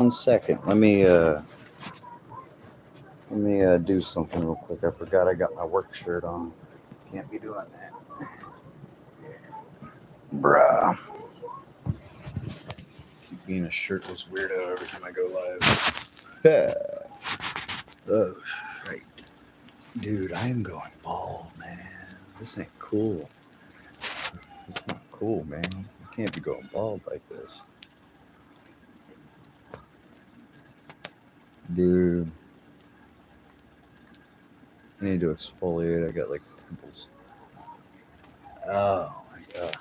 1 second. Let me do something real quick. I forgot I got my work shirt on. Can't be doing that. Bruh. Keep being a shirtless weirdo every time I go live. Oh, right. Dude, I am going bald, man. This ain't cool. It's not cool, man. You can't be going bald like this. Dude. I need to exfoliate. I got like pimples. Oh my god.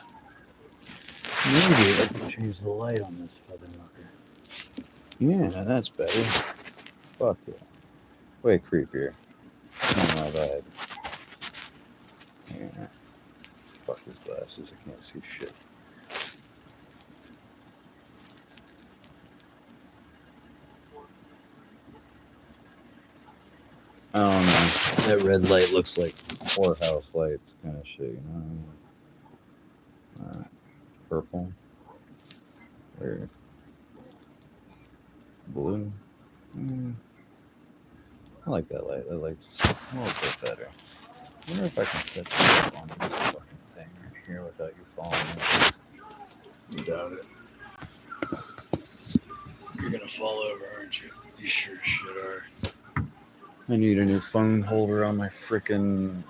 Maybe I can change the light on this motherfucker. Yeah, that's better. Fuck yeah. Way creepier. Not my vibe. Yeah. Fuck his glasses. I can't see shit. I don't know. That red light looks like whorehouse lights kind of shit, you know? Alright. Purple. Or blue. I like that light. That light's a little bit better. I wonder if I can set this up on this fucking thing right here without you falling in. Doubt it. You're gonna fall over, aren't you? You sure as shit are. I need a new phone holder on my frickin'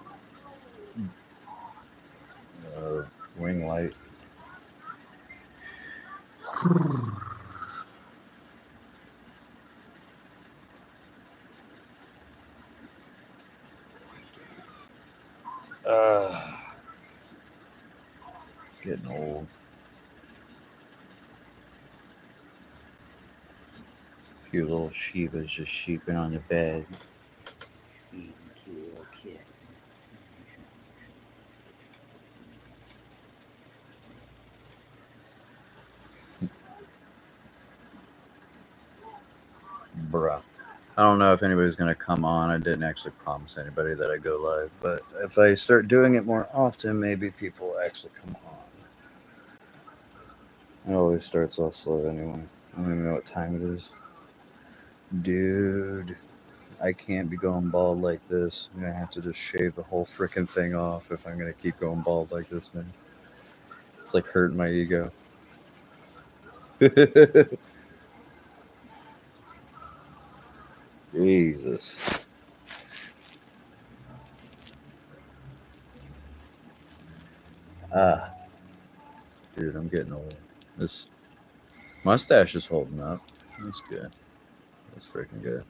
wing light. Getting old. Cute little sheep is just sheeping on the bed. Cute little kid. Bruh. I don't know if anybody's going to come on. I didn't actually promise anybody that I go live. But if I start doing it more often, maybe people will actually come on. It always starts off slow anyway. I don't even know what time it is. Dude, I can't be going bald like this. I'm going to have to just shave the whole freaking thing off if I'm going to keep going bald like this, man. It's like hurting my ego. Jesus. Ah, dude, I'm getting old. This mustache is holding up. That's good. That's freaking good.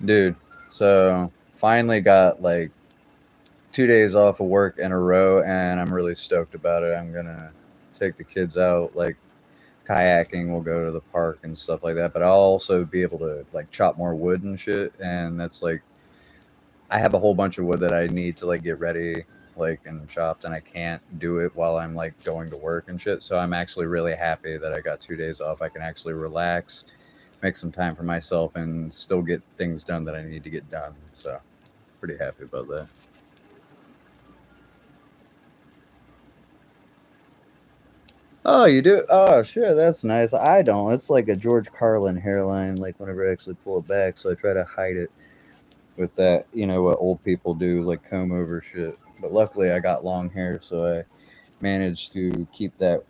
Dude, so finally got like 2 days off of work in a row, and I'm really stoked about it. I'm gonna take the kids out, like kayaking. We'll go to the park and stuff like that. But I'll also be able to like chop more wood and shit. And that's like, I have a whole bunch of wood that I need to like get ready, like and chopped, and I can't do it while I'm like going to work and shit. So I'm actually really happy that I got 2 days off. I can actually relax, make some time for myself, and still get things done that I need to get done. So pretty happy about that. Oh, you do? Oh, sure, that's nice. I don't. It's like a George Carlin hairline, like whenever I actually pull it back, so I try to hide it with that, you know, what old people do, like comb over shit. But luckily, I got long hair, so I managed to keep that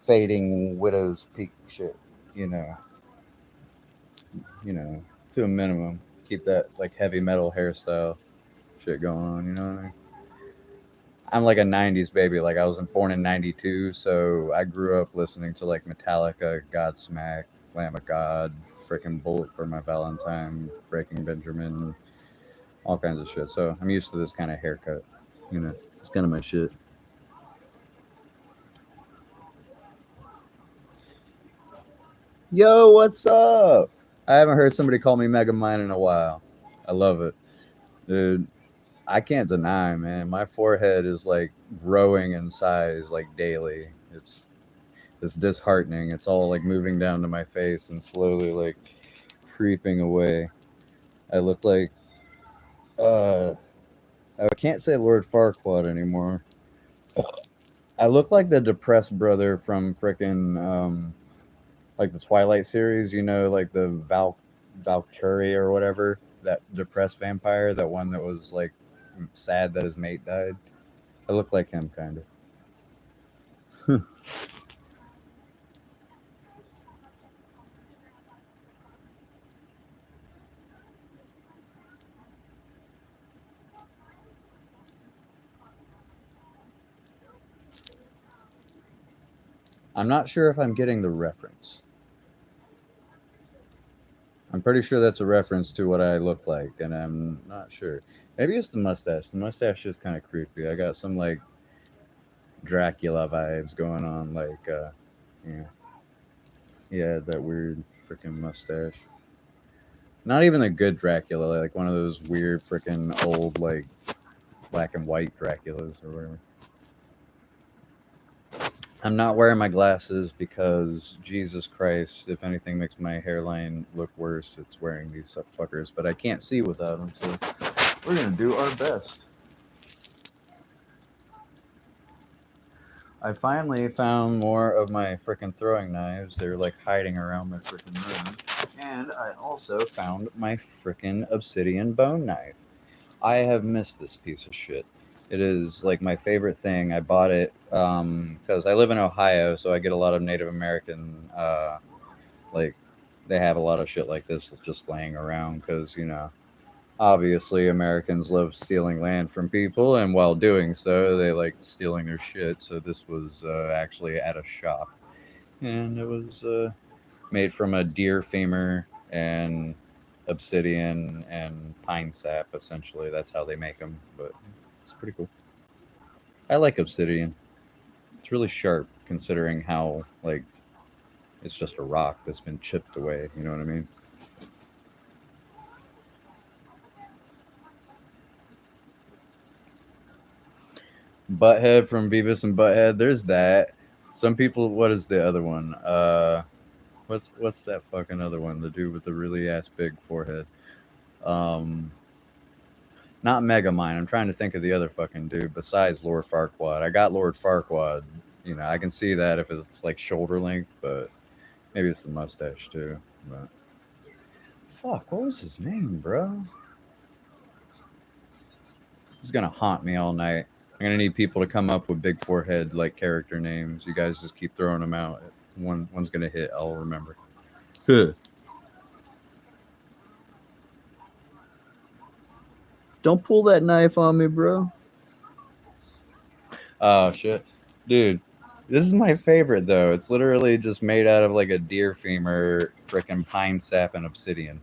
fading widow's peak shit, you know, you know, to a minimum. Keep that like heavy metal hairstyle shit going on, you know what I mean? I'm like a 90s baby. Like I was born in 92, so I grew up listening to like Metallica, Godsmack, Lamb of God, freaking Bullet for My Valentine, Breaking Benjamin, all kinds of shit. So I'm used to this kind of haircut. You know, it's kind of my shit. Yo, what's up? I haven't heard somebody call me Mega Mine in a while. I love it. Dude, I can't deny, man. My forehead is like growing in size like daily. It's disheartening. It's all like moving down to my face and slowly like creeping away. I look like uh I can't say Lord Farquaad anymore. I look like the depressed brother from frickin' Like the Twilight series, you know, like the Valkyrie or whatever, that depressed vampire, that one that was like sad that his mate died. I look like him, kind of. I'm not sure if I'm getting the reference. I'm pretty sure that's a reference to what I look like, and I'm not sure. Maybe it's the mustache. The mustache is kind of creepy. I got some like Dracula vibes going on, like yeah, yeah, that weird freaking mustache. Not even a good Dracula, like one of those weird freaking old like black and white Draculas or whatever. I'm not wearing my glasses because Jesus Christ, if anything makes my hairline look worse, it's wearing these fuckers. But I can't see without them, so we're gonna do our best. I finally found more of my frickin' throwing knives. They're like hiding around my frickin' room. And I also found my frickin' obsidian bone knife. I have missed this piece of shit. It is like my favorite thing. I bought it because I live in Ohio, so I get a lot of Native American, like, they have a lot of shit like this just laying around because, you know, obviously Americans love stealing land from people, and while doing so, they like stealing their shit. So this was actually at a shop, and it was made from a deer femur and obsidian and pine sap. Essentially, that's how they make them. But it's pretty cool. I like obsidian. It's really sharp, considering how like it's just a rock that's been chipped away. You know what I mean? Butthead from Beavis and Butthead. There's that. Some people. What is the other one? What's that fucking other one? The dude with the really ass big forehead. Um, Not Megamind. I'm trying to think of the other fucking dude besides Lord Farquaad. I got Lord Farquaad. You know, I can see that if it's like shoulder length, but maybe it's the mustache too. But fuck, what was his name, bro? He's gonna haunt me all night. I'm gonna need people to come up with big forehead like character names. You guys just keep throwing them out. One's gonna hit. I'll remember. Huh. Don't pull that knife on me, bro. Oh shit, dude. This is my favorite though. It's literally just made out of like a deer femur, freaking pine sap, and obsidian.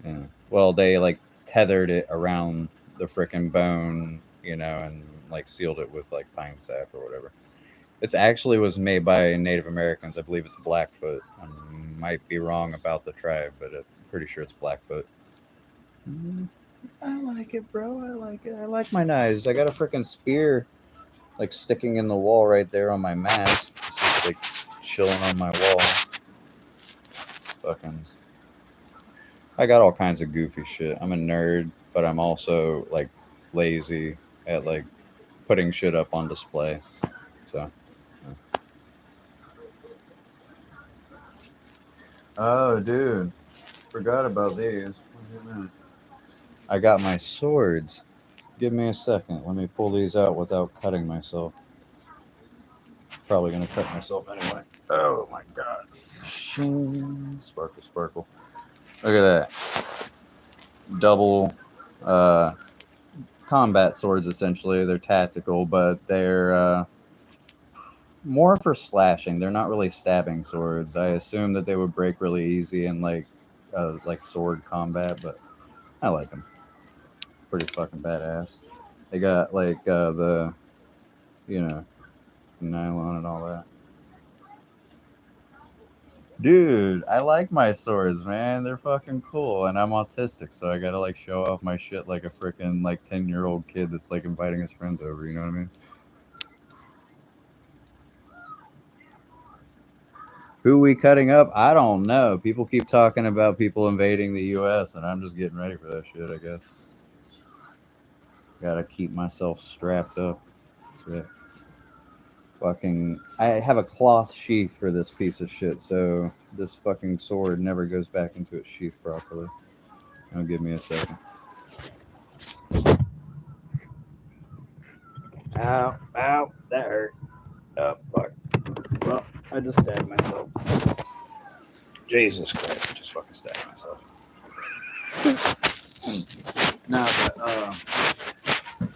Yeah. Well, they like tethered it around the freaking bone, you know, and like sealed it with like pine sap or whatever. It's actually was made by Native Americans. I believe it's Blackfoot. I might be wrong about the tribe, but I'm pretty sure it's Blackfoot. Mm, I like it, bro. I like it. I like my knives. I got a freaking spear like sticking in the wall right there on my mask. It's just like chilling on my wall. Fucking, I got all kinds of goofy shit. I'm a nerd, but I'm also like lazy at like putting shit up on display. So, yeah. Oh, dude, forgot about these. I got my swords. Give me a second. Let me pull these out without cutting myself. Probably gonna cut myself anyway. Oh my god. Shing. Sparkle, sparkle. Look at that. Double uh, combat swords, essentially. They're tactical, but they're more for slashing. They're not really stabbing swords. I assume that they would break really easy in like sword combat, but I like them. Pretty fucking badass. They got like the you know nylon and all that. Dude, I like my swords, man. They're fucking cool, and I'm autistic, so I gotta like show off my shit like a freaking like 10-year-old kid that's like inviting his friends over. You know what I mean? Who we cutting up? I don't know. People keep talking about people invading the U.S., and I'm just getting ready for that shit. I guess. Gotta keep myself strapped up. Shit. Fucking, I have a cloth sheath for this piece of shit, so this fucking sword never goes back into its sheath properly. Now give me a second. Ow, ow, that hurt. Oh, fuck. Well, I just stabbed myself. Jesus Christ, I just fucking stabbed myself. No, but,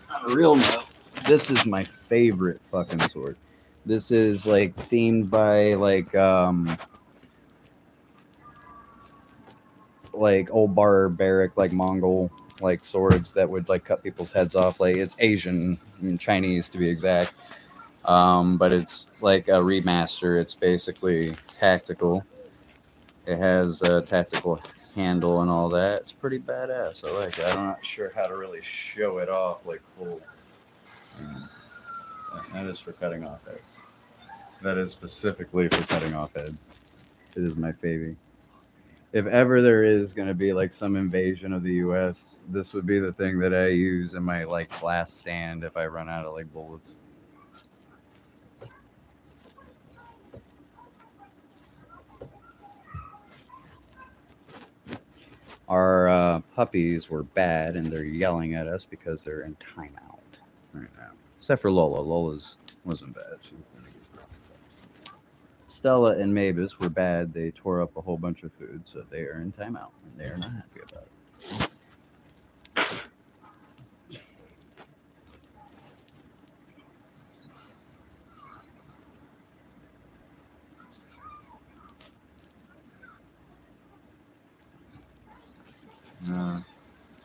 on a real note, this is my favorite fucking sword. This is, like, themed by, like old barbaric, like Mongol, like swords that would like cut people's heads off. Like it's Asian and Chinese to be exact. But it's like a remaster. It's basically tactical. It has a tactical handle and all that. It's pretty badass. I like it. I'm not sure how to really show it off like full. That is for cutting off heads. That is specifically for cutting off heads. It is my baby. If ever there is going to be like some invasion of the U.S., this would be the thing that I use in my like glass stand if I run out of like bullets. Our puppies were bad, and they're yelling at us because they're in timeout right now. Except for Lola. Lola's wasn't bad. She was pretty good. Stella and Mavis were bad. They tore up a whole bunch of food, so they are in timeout, and they are not happy about it.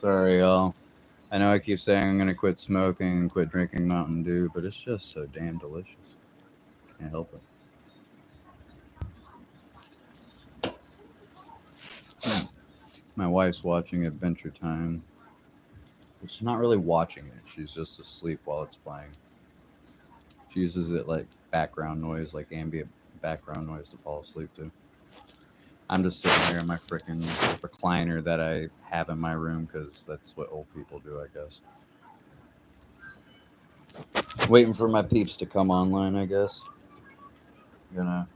Sorry, y'all. I know I keep saying I'm gonna quit smoking and quit drinking Mountain Dew, but it's just so damn delicious. Can't help it. My wife's watching Adventure Time. She's not really watching it. She's just asleep while it's playing. She uses it like background noise, like ambient background noise to fall asleep to. I'm just sitting here in my freaking recliner that I have in my room because that's what old people do, I guess. Waiting for my peeps to come online, I guess. Gonna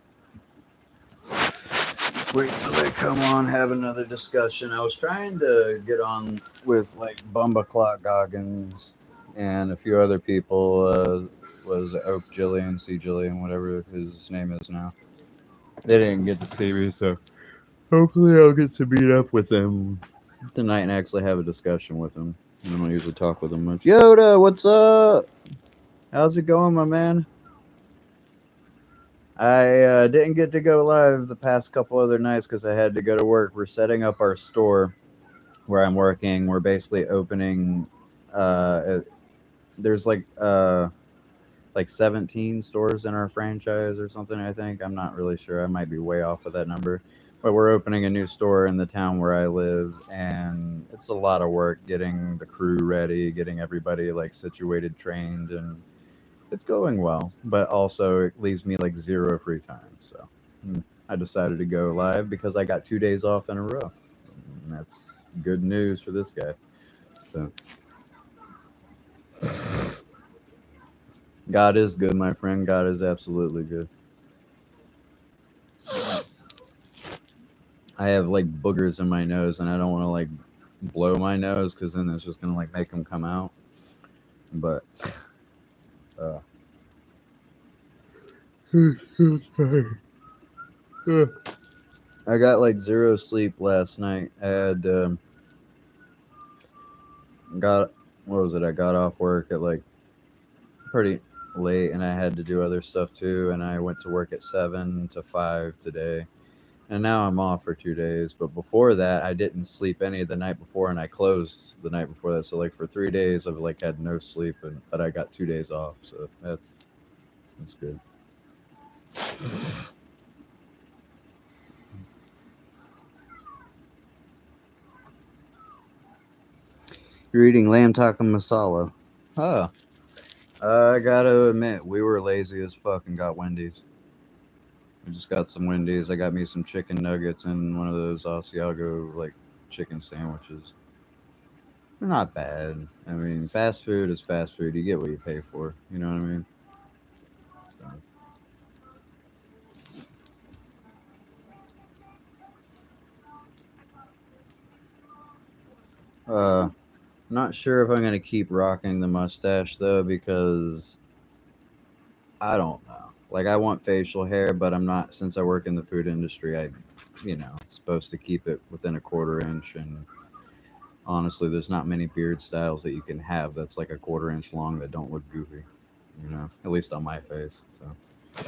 wait till they come on, have another discussion. I was trying to get on with like Bumba Clock Goggins and a few other people. Was Oak Jillian, C Jillian, whatever his name is now. They didn't get to see me, so hopefully I'll get to meet up with them tonight and actually have a discussion with them. I don't usually talk with them much. Yoda, what's up? How's it going, my man? I didn't get to go live the past couple other nights because I had to go to work. We're setting up our store where I'm working. We're basically opening. There's like 17 stores in our franchise or something. I think I'm not really sure. I might be way off of that number. But we're opening a new store in the town where I live, and it's a lot of work getting the crew ready, getting everybody like situated, trained, and it's going well, but also it leaves me like zero free time. So I decided to go live because I got 2 days off in a row. And that's good news for this guy. So God is good, my friend. God is absolutely good. I have like boogers in my nose, and I don't want to like blow my nose because then it's just gonna like make them come out. But I got like zero sleep last night. I had got what was it? I got off work at like pretty late, and I had to do other stuff too. And I went to work at 7 to 5 today, and now I'm off for 2 days. But before that, I didn't sleep any the night before, and I closed the night before that. So like for 3 days, I've like had no sleep, but I got 2 days off, so that's good. You're eating lamb taka masala. Huh. I gotta admit, we were lazy as fuck and got Wendy's. We just got some Wendy's. I got me some chicken nuggets and one of those Asiago like chicken sandwiches. They're not bad. I mean, fast food is fast food. You get what you pay for. You know what I mean? So. Not sure if I'm gonna keep rocking the mustache though, because I don't know. Like, I want facial hair, but I'm not. Since I work in the food industry, supposed to keep it within a quarter inch. And honestly, there's not many beard styles that you can have that's like a quarter inch long that don't look goofy. At least on my face. So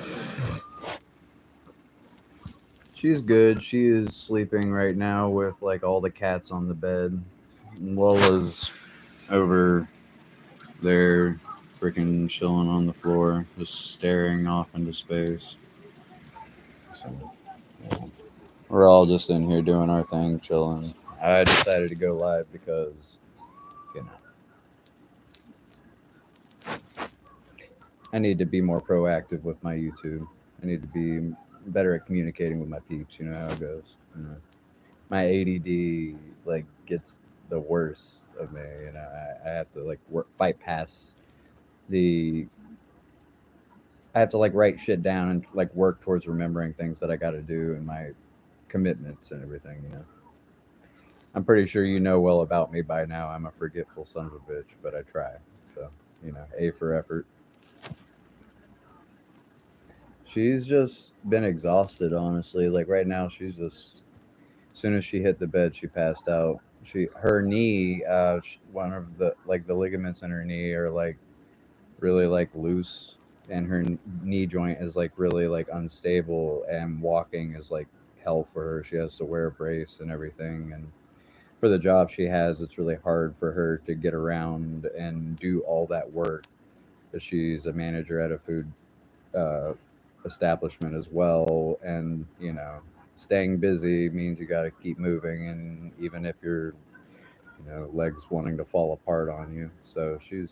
she's good. She is sleeping right now with like all the cats on the bed. Lola's over there, freaking chilling on the floor, just staring off into space. So, yeah. We're all just in here doing our thing, chilling. I decided to go live because, you know, I need to be more proactive with my YouTube. I need to be better at communicating with my peeps. You know how it goes. My ADD like gets the worst of me. I have to like fight past the. I have to like write shit down and like work towards remembering things that I got to do and my commitments and everything. I'm pretty sure you know well about me by now. I'm a forgetful son of a bitch, but I try. So, A for effort. She's just been exhausted, honestly. Like right now, she's just. As soon as she hit the bed, she passed out. Her knee, one of the ligaments in her knee are like really like loose, and her knee joint is like really like unstable, and walking is like hell for her. She has to wear a brace and everything, and for the job she has, it's really hard for her to get around and do all that work. Because she's a manager at a food uh, establishment as well, and staying busy means you got to keep moving, and even if your legs wanting to fall apart on you. So she's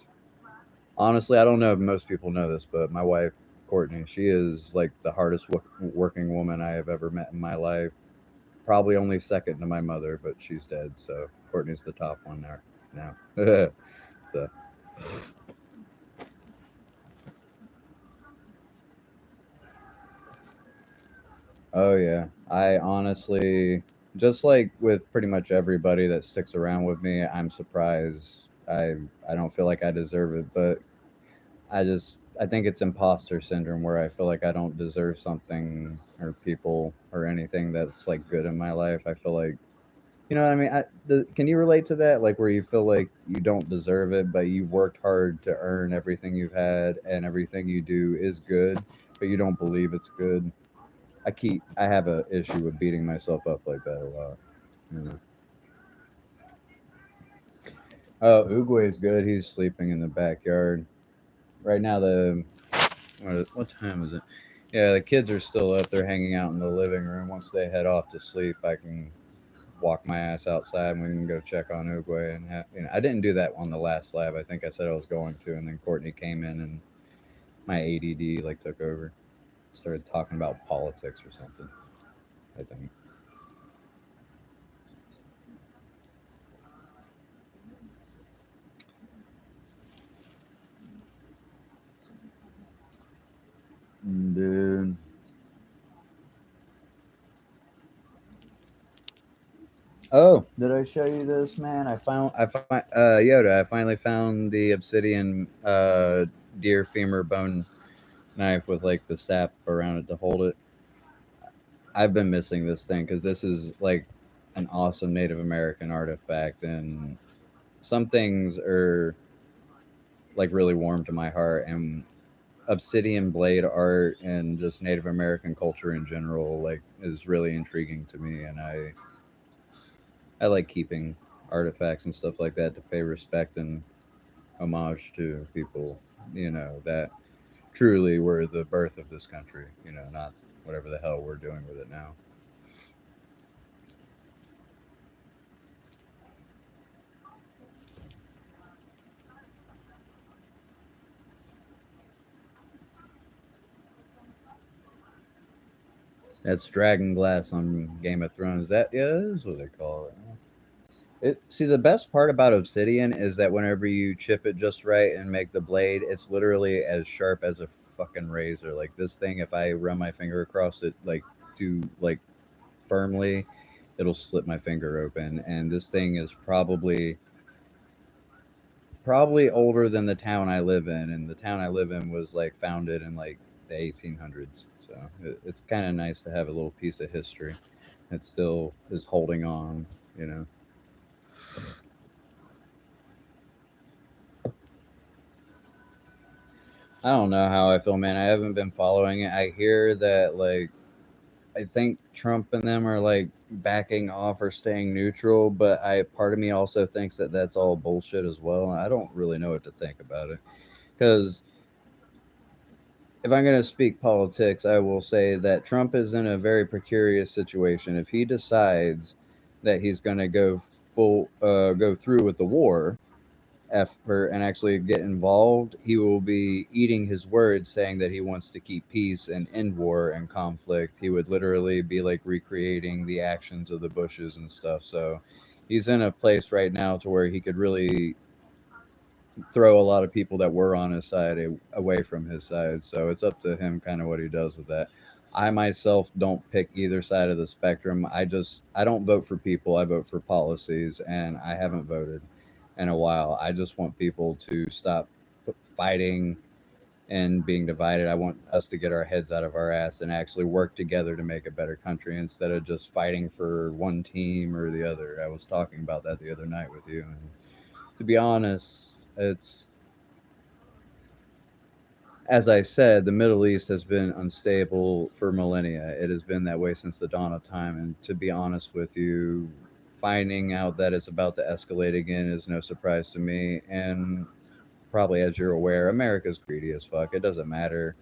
honestly, I don't know if most people know this, but my wife Courtney, she is like the hardest working woman I have ever met in my life. Probably only second to my mother, but she's dead, so Courtney's the top one there now. So, oh yeah, I honestly, just like with pretty much everybody that sticks around with me, I'm surprised. I don't feel like I deserve it, but I think it's imposter syndrome where I feel like I don't deserve something or people or anything that's like good in my life. I feel like you know what I mean. Can you relate to that? Like where you feel like you don't deserve it, but you worked hard to earn everything you've had, and everything you do is good, but you don't believe it's good. I have a issue with beating myself up like that a lot. You know. Oh, Uguay's good. He's sleeping in the backyard right now. What time is it? Yeah, the kids are still up. They're hanging out in the living room. Once they head off to sleep, I can walk my ass outside and we can go check on Uguay. And I didn't do that on the last lab. I think I said I was going to, and then Courtney came in and my ADD like took over. Started talking about politics or something. I think. Dude. Oh, did I show you this, man? Yoda. I finally found the obsidian deer femur bone knife with like the sap around it to hold it. I've been missing this thing because this is like an awesome Native American artifact, and some things are like really warm to my heart. And obsidian blade art and just Native American culture in general, like, is really intriguing to me, and I like keeping artifacts and stuff like that to pay respect and homage to people, that truly were the birth of this country, not whatever the hell we're doing with it now. That's dragon glass on Game of Thrones. That is what they call it. See, the best part about obsidian is that whenever you chip it just right and make the blade, it's literally as sharp as a fucking razor. Like this thing, if I run my finger across it like too like firmly, it'll slip my finger open. And this thing is probably probably older than the town I live in, and the town I live in was like founded in like the 1800s. So it's kind of nice to have a little piece of history that still is holding on. You know, I don't know how I feel, man. I haven't been following it. I hear that like I think Trump and them are like backing off or staying neutral, but I part of me also thinks that that's all bullshit as well. I don't really know what to think about it because if I'm going to speak politics, I will say that Trump is in a very precarious situation. If he decides that he's going to go through with the war effort and actually get involved, he will be eating his words, saying that he wants to keep peace and end war and conflict. He would literally be like recreating the actions of the Bushes and stuff. So he's in a place right now to where he could really throw a lot of people that were on his side away from his side. So it's up to him kind of what he does with that. I myself don't pick either side of the spectrum. I don't vote for people. I vote for policies, and I haven't voted in a while. I just want people to stop fighting and being divided. I want us to get our heads out of our ass and actually work together to make a better country instead of just fighting for one team or the other. I was talking about that the other night with you, and to be honest, it's as I said, the Middle East has been unstable for millennia. It has been that way since the dawn of time. And to be honest with you, finding out that it's about to escalate again is no surprise to me. And probably as you're aware, America's greedy as fuck. It doesn't matter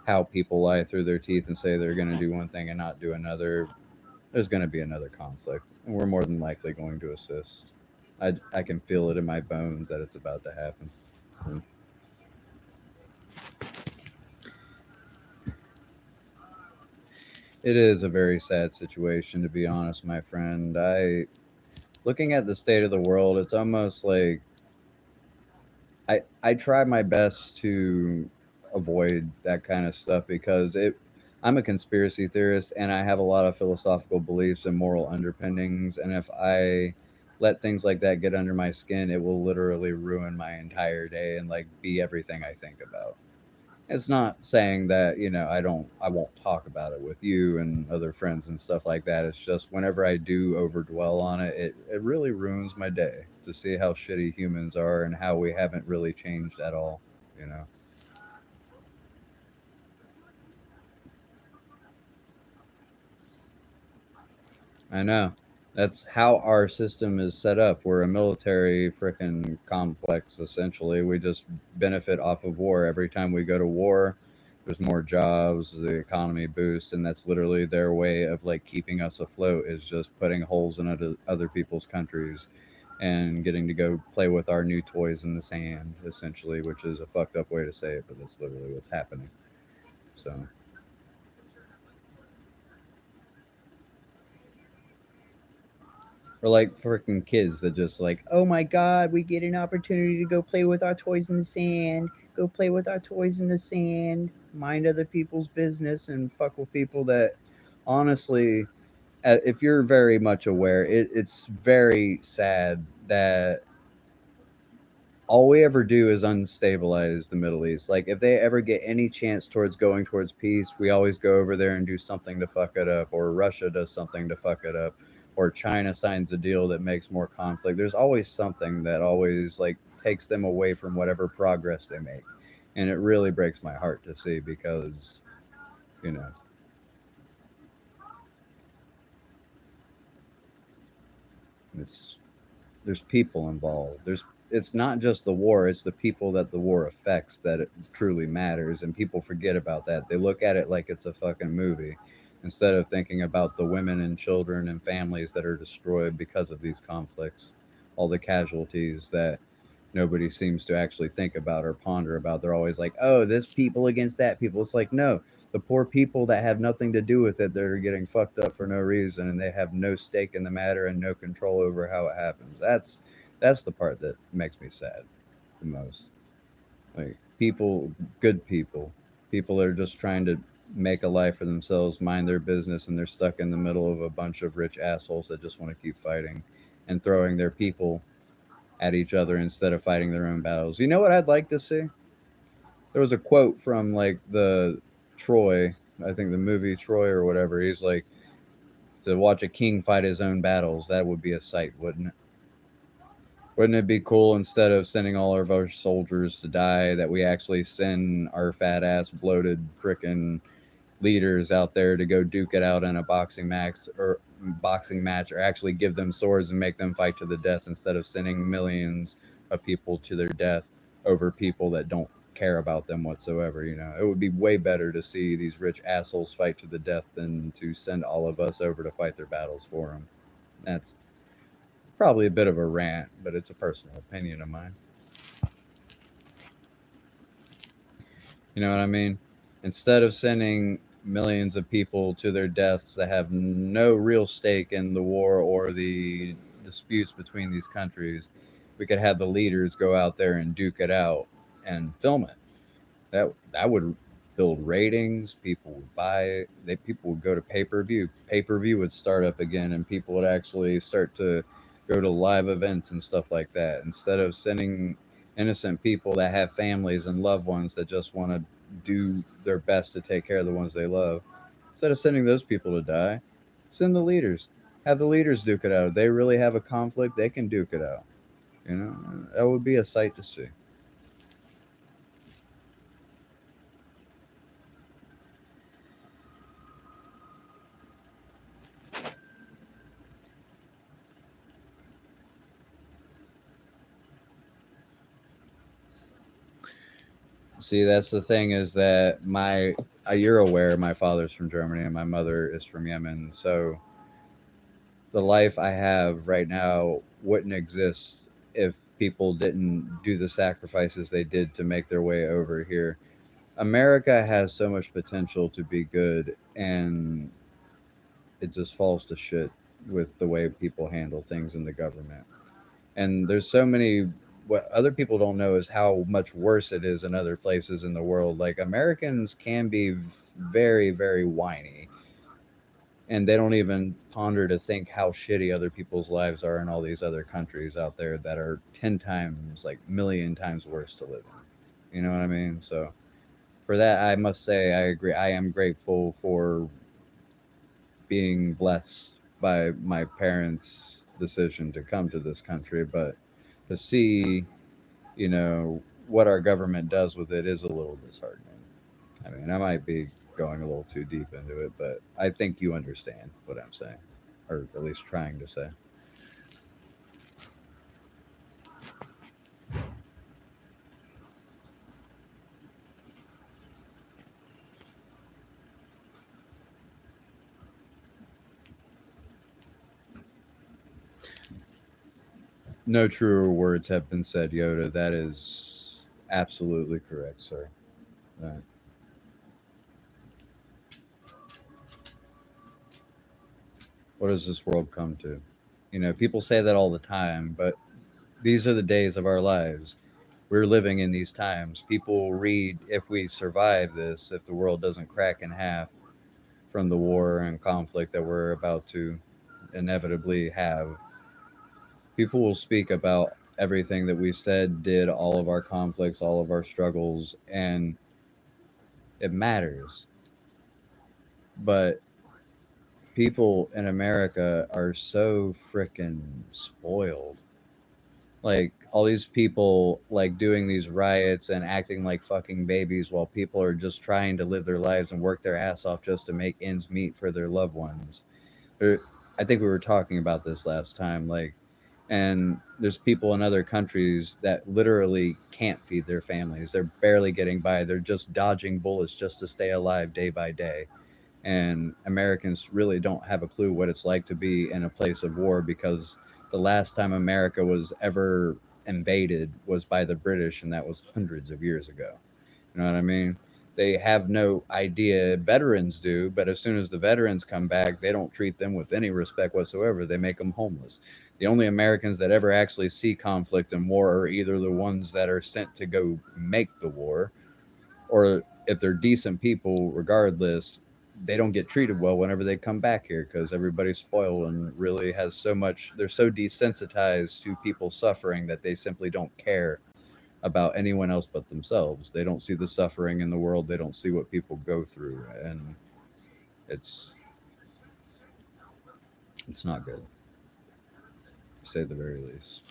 how people lie through their teeth and say they're going to do one thing and not do another. There's going to be another conflict. And we're more than likely going to assist. I can feel it in my bones that it's about to happen. It is a very sad situation, to be honest, my friend. Looking at the state of the world, it's almost like I try my best to avoid that kind of stuff because it. I'm a conspiracy theorist, and I have a lot of philosophical beliefs and moral underpinnings. And if I let things like that get under my skin, it will literally ruin my entire day and like be everything I think about. It's not saying that I won't talk about it with you and other friends and stuff like that. It's just whenever I do overdwell on it, it really ruins my day to see how shitty humans are and how we haven't really changed at all, you know. I know. That's how our system is set up. We're a military frickin' complex, essentially. We just benefit off of war. Every time we go to war, there's more jobs, the economy boosts, and that's literally their way of like keeping us afloat is just putting holes in other people's countries and getting to go play with our new toys in the sand, essentially, which is a fucked up way to say it, but that's literally what's happening. So. Or like freaking kids that just like, oh my god, we get an opportunity to go play with our toys in the sand. Go play with our toys in the sand. Mind other people's business and fuck with people that, honestly, if you're very much aware, it's very sad that all we ever do is unstabilize the Middle East. Like if they ever get any chance towards going towards peace, we always go over there and do something to fuck it up, or Russia does something to fuck it up, or China signs a deal that makes more conflict. There's always something that always like takes them away from whatever progress they make. And it really breaks my heart to see because, you know, it's there's people involved. It's not just the war, it's the people that the war affects that it truly matters and people forget about that. They look at it like it's a fucking movie instead of thinking about the women and children and families that are destroyed because of these conflicts. All the casualties that nobody seems to actually think about or ponder about. They're always like, "Oh, this people against that people." It's like, no, the poor people that have nothing to do with it, that are getting fucked up for no reason, and they have no stake in the matter and no control over how it happens. That's the part that makes me sad the most. Like people, good people that are just trying to make a life for themselves, mind their business, and they're stuck in the middle of a bunch of rich assholes that just want to keep fighting and throwing their people at each other instead of fighting their own battles. You know what I'd like to see? There was a quote from like the Troy, I think the movie Troy or whatever. He's like, to watch a king fight his own battles, that would be a sight, wouldn't it? Wouldn't it be cool instead of sending all of our soldiers to die that we actually send our fat ass bloated frickin' leaders out there to go duke it out in a boxing match or actually give them swords and make them fight to the death instead of sending millions of people to their death over people that don't care about them whatsoever. It would be way better to see these rich assholes fight to the death than to send all of us over to fight their battles for them. That's probably a bit of a rant, but it's a personal opinion of mine. You know what I mean? Instead of sending millions of people to their deaths that have no real stake in the war or the disputes between these countries, we could have the leaders go out there and duke it out and film it. That would build ratings. People would buy it. People would go to pay per view. Pay per view would start up again, and people would actually start to go to live events and stuff like that instead of sending innocent people that have families and loved ones that just want to do their best to take care of the ones they love. Instead of sending those people to die, send the leaders. Have the leaders duke it out. If they really have a conflict, they can duke it out. That would be a sight to see. See, that's the thing is that you're aware my father's from Germany and my mother is from Yemen. So the life I have right now wouldn't exist if people didn't do the sacrifices they did to make their way over here. America has so much potential to be good, and it just falls to shit with the way people handle things in the government. And there's so many, what other people don't know is how much worse it is in other places in the world. Like Americans can be very, very whiny, and they don't even ponder to think how shitty other people's lives are in all these other countries out there that are 10 times, like million times worse to live in. You know what I mean? So for that, I must say I agree. I am grateful for being blessed by my parents' decision to come to this country, but to see, you know, what our government does with it is a little disheartening. I mean, I might be going a little too deep into it, but I think you understand what I'm saying, or at least trying to say. No truer words have been said, Yoda. That is absolutely correct, sir. Right. What does this world come to? People say that all the time, but these are the days of our lives. We're living in these times. People read, if we survive this, if the world doesn't crack in half from the war and conflict that we're about to inevitably have, people will speak about everything that we said, did, all of our conflicts, all of our struggles, and it matters. But people in America are so freaking spoiled. Like all these people like doing these riots and acting like fucking babies while people are just trying to live their lives and work their ass off just to make ends meet for their loved ones. There, I think we were talking about this last time. Like, and there's people in other countries that literally can't feed their families. They're barely getting by. They're just dodging bullets just to stay alive day by day. And Americans really don't have a clue what it's like to be in a place of war because the last time America was ever invaded was by the British, and that was hundreds of years ago. You know what I mean? They have no idea. Veterans do, but as soon as the veterans come back, they don't treat them with any respect whatsoever. They make them homeless. The only Americans that ever actually see conflict and war are either the ones that are sent to go make the war, or if they're decent people, regardless, they don't get treated well whenever they come back here because everybody's spoiled and really has so much. They're so desensitized to people suffering that they simply don't care about anyone else but themselves. They don't see the suffering in the world. They don't see what people go through, and it's it's not good, to say the very least.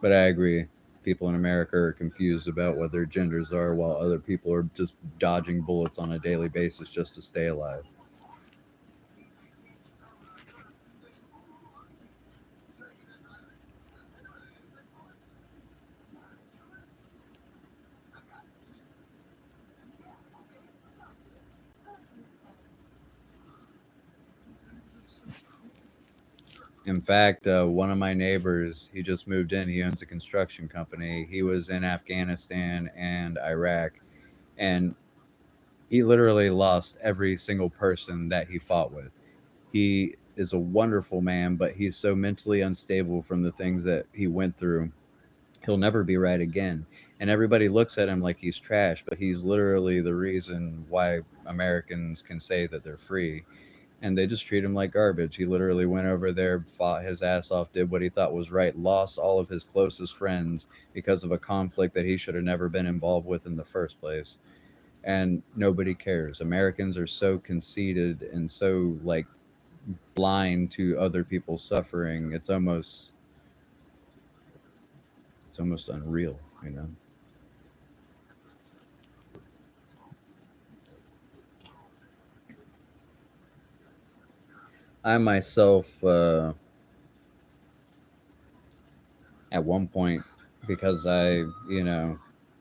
But I agree. People in America are confused about what their genders are, while other people are just dodging bullets on a daily basis just to stay alive. In fact, one of my neighbors, he just moved in. He owns a construction company. He was in Afghanistan and Iraq, and he literally lost every single person that he fought with. He is a wonderful man, but he's so mentally unstable from the things that he went through. He'll never be right again. And everybody looks at him like he's trash, but he's literally the reason why Americans can say that they're free. And they just treat him like garbage. He literally went over there, fought his ass off, did what he thought was right, lost all of his closest friends because of a conflict that he should have never been involved with in the first place. And nobody cares. Americans are so conceited and so like blind to other people's suffering. It's almost unreal, you know. I myself, at one point, because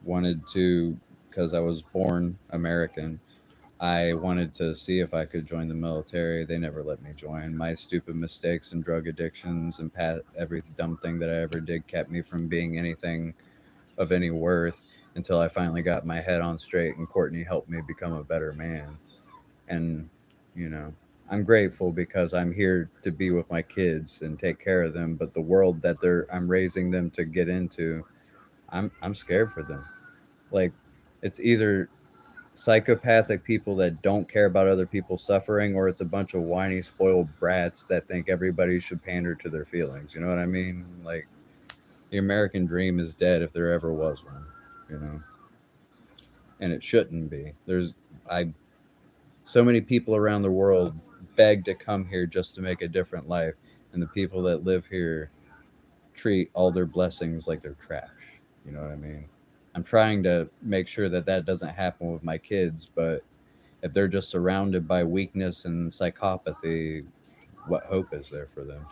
wanted to, because I was born American, I wanted to see if I could join the military. They never let me join. My stupid mistakes and drug addictions and every dumb thing that I ever did kept me from being anything of any worth until I finally got my head on straight and Courtney helped me become a better man. And, you know, I'm grateful because I'm here to be with my kids and take care of them, but the world that I'm raising them to get into, I'm scared for them. Like it's either psychopathic people that don't care about other people suffering, or it's a bunch of whiny, spoiled brats that think everybody should pander to their feelings. You know what I mean? Like the American dream is dead if there ever was one. You know, and it shouldn't be. I so many people around the world beg to come here just to make a different life, and the people that live here treat all their blessings like they're trash. You know what I mean? I'm trying to make sure that that doesn't happen with my kids, but if they're just surrounded by weakness and psychopathy, what hope is there for them?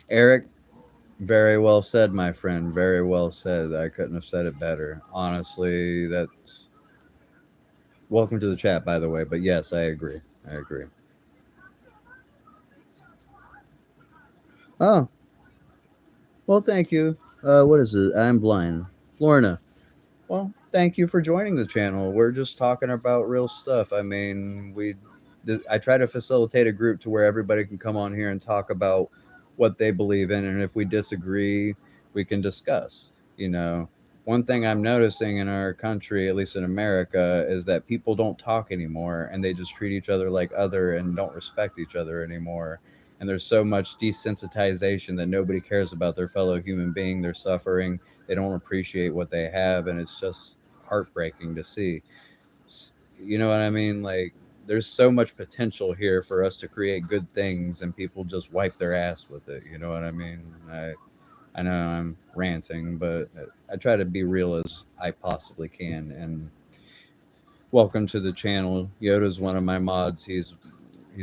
Eric, very well said, my friend. Very well said. I couldn't have said it better. Honestly, that's welcome to the chat, by the way. But yes, I agree. I agree. Oh, well, thank you. What is it? I'm blind. Lorna. Well, thank you for joining the channel. We're just talking about real stuff. I mean, I try to facilitate a group to where everybody can come on here and talk about what they believe in, and if we disagree, we can discuss. You know, one thing I'm noticing in our country, at least in America, is that people don't talk anymore, and they just treat each other like other and don't respect each other anymore. And there's so much desensitization that nobody cares about their fellow human being. They're suffering, they don't appreciate what they have, and it's just heartbreaking to see. You know what I mean? Like there's so much potential here for us to create good things, and people just wipe their ass with it. You know what I mean? I know I'm ranting, but I try to be real as I possibly can. And welcome to the channel. Yoda's one of my mods. He's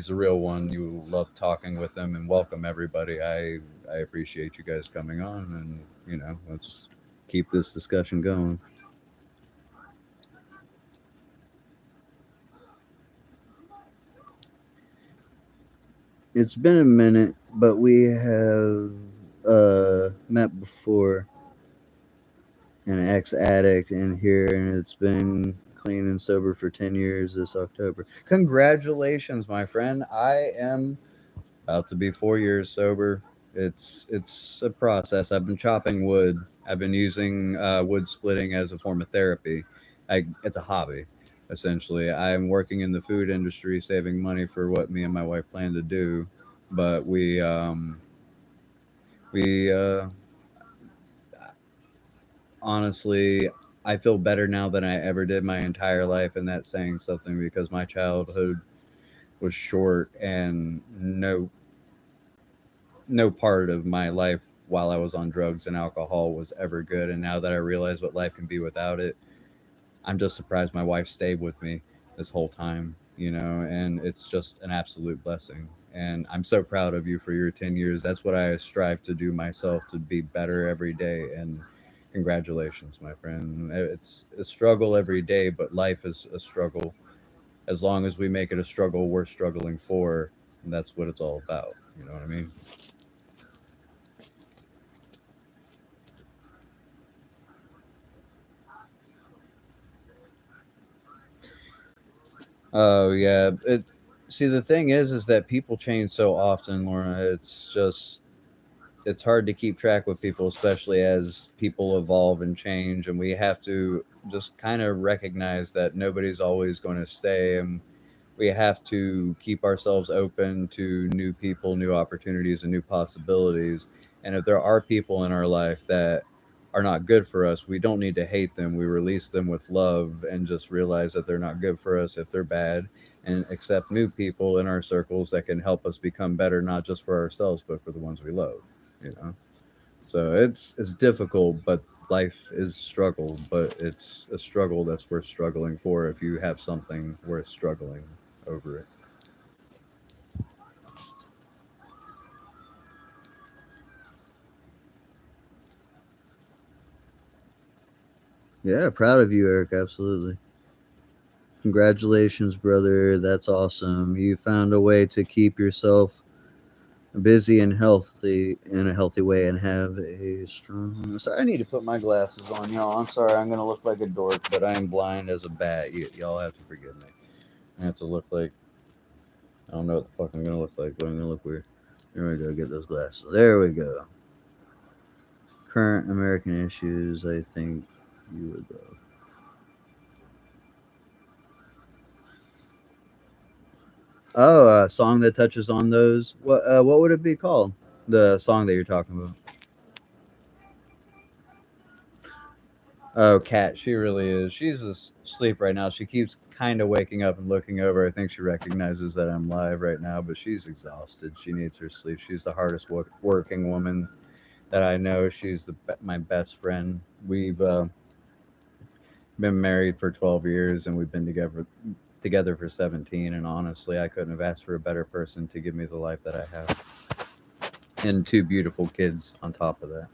a real one. You love talking with him, and welcome everybody. I appreciate you guys coming on, and let's keep this discussion going. It's been a minute, but we have met before, an ex-addict in here, and it's been clean and sober for 10 years this October. Congratulations, my friend. I am about to be 4 years sober. It's a process. I've been chopping wood. I've been using wood splitting as a form of therapy. It's a hobby, essentially. I'm working in the food industry, saving money for what me and my wife plan to do, but we honestly, I feel better now than I ever did my entire life, and that's saying something because my childhood was short and no part of my life while I was on drugs and alcohol was ever good. And now that I realize what life can be without it, I'm just surprised my wife stayed with me this whole time, and it's just an absolute blessing. And I'm so proud of you for your 10 years. That's what I strive to do myself, to be better every day. And congratulations, my friend. It's a struggle every day, but life is a struggle. As long as we make it a struggle worth struggling for, and that's what it's all about. You know what I mean? Oh yeah. See, the thing is that people change so often, Laura. It's hard to keep track with people, especially as people evolve and change, and we have to just kind of recognize that nobody's always going to stay, and we have to keep ourselves open to new people, new opportunities, and new possibilities. And if there are people in our life that are not good for us, we don't need to hate them. We release them with love and just realize that they're not good for us if they're bad, and accept new people in our circles that can help us become better, not just for ourselves, but for the ones we love, you know? So it's difficult, but life is struggle, but it's a struggle that's worth struggling for if you have something worth struggling over it. Yeah, proud of you, Eric. Absolutely. Congratulations, brother. That's awesome. You found a way to keep yourself busy and healthy in a healthy way and have a strong. Sorry, I need to put my glasses on, y'all. I'm sorry. I'm going to look like a dork, but I am blind as a bat. Y'all have to forgive me. I have to look like. I don't know what the fuck I'm going to look like, but I'm going to look weird. There we go. Get those glasses. There we go. Current American issues, I think you would love. Oh, a song that touches on those. What would it be called? The song that you're talking about. Oh, Kat, she really is. She's asleep right now. She keeps kind of waking up and looking over. I think she recognizes that I'm live right now, but she's exhausted. She needs her sleep. She's the hardest working woman that I know. She's my best friend. We've been married for 12 years, and we've been together for 17. And honestly, I couldn't have asked for a better person to give me the life that I have, and two beautiful kids on top of that.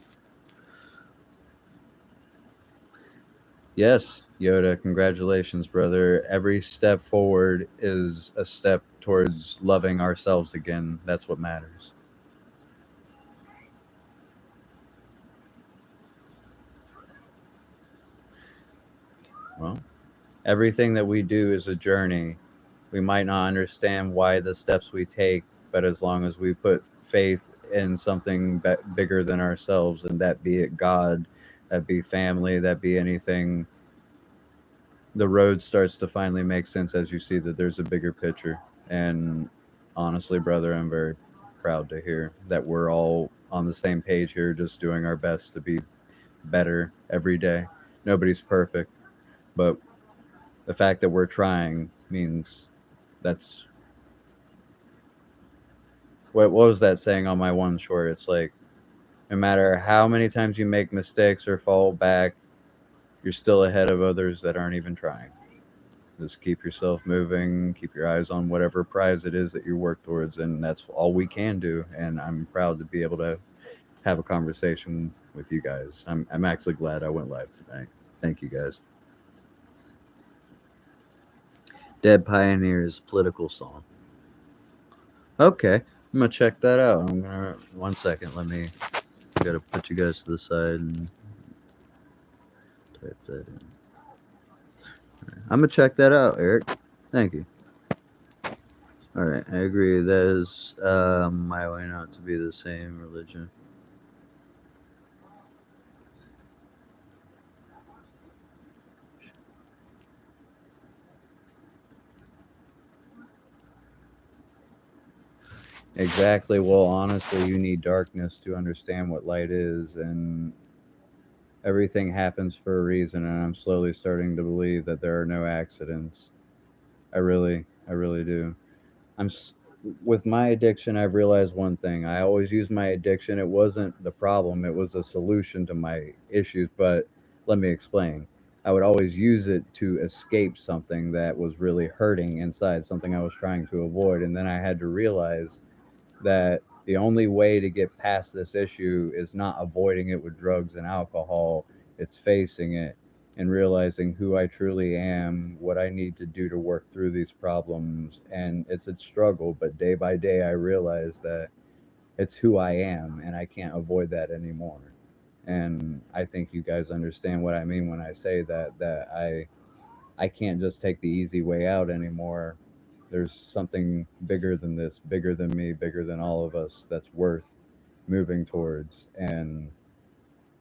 Yes, Yoda, congratulations, brother. Every step forward is a step towards loving ourselves again. That's what matters. Well, everything that we do is a journey. We might not understand why the steps we take, but as long as we put faith in something bigger than ourselves, and that be it God, that be family, that be anything, the road starts to finally make sense as you see that there's a bigger picture. And honestly, brother, I'm very proud to hear that we're all on the same page here, just doing our best to be better every day. Nobody's perfect, but the fact that we're trying means that's what was that saying on my one short? It's like no matter how many times you make mistakes or fall back, you're still ahead of others that aren't even trying. Just keep yourself moving, keep your eyes on whatever prize it is that you work towards, and that's all we can do. And I'm proud to be able to have a conversation with you guys. I'm actually glad I went live tonight. Thank you guys. Dead Pioneers political song. Okay. I'm gonna check that out. I'm gonna 1 second. I gotta put you guys to the side and type that in. I'm gonna check that out, Eric. Thank you. All right, I agree. That is my way not to be the same religion. Exactly. Well, honestly, you need darkness to understand what light is, and everything happens for a reason. And I'm slowly starting to believe that there are no accidents. I really do. With my addiction. I've realized one thing. I always used my addiction. It wasn't the problem. It was a solution to my issues. But let me explain. I would always use it to escape something that was really hurting inside, something I was trying to avoid. And then I had to realize that the only way to get past this issue is not avoiding it with drugs and alcohol, it's facing it and realizing who I truly am, what I need to do to work through these problems. And it's a struggle, but day by day, I realize that it's who I am and I can't avoid that anymore. And I think you guys understand what I mean when I say that I can't just take the easy way out anymore. There's something bigger than this, bigger than me, bigger than all of us that's worth moving towards. And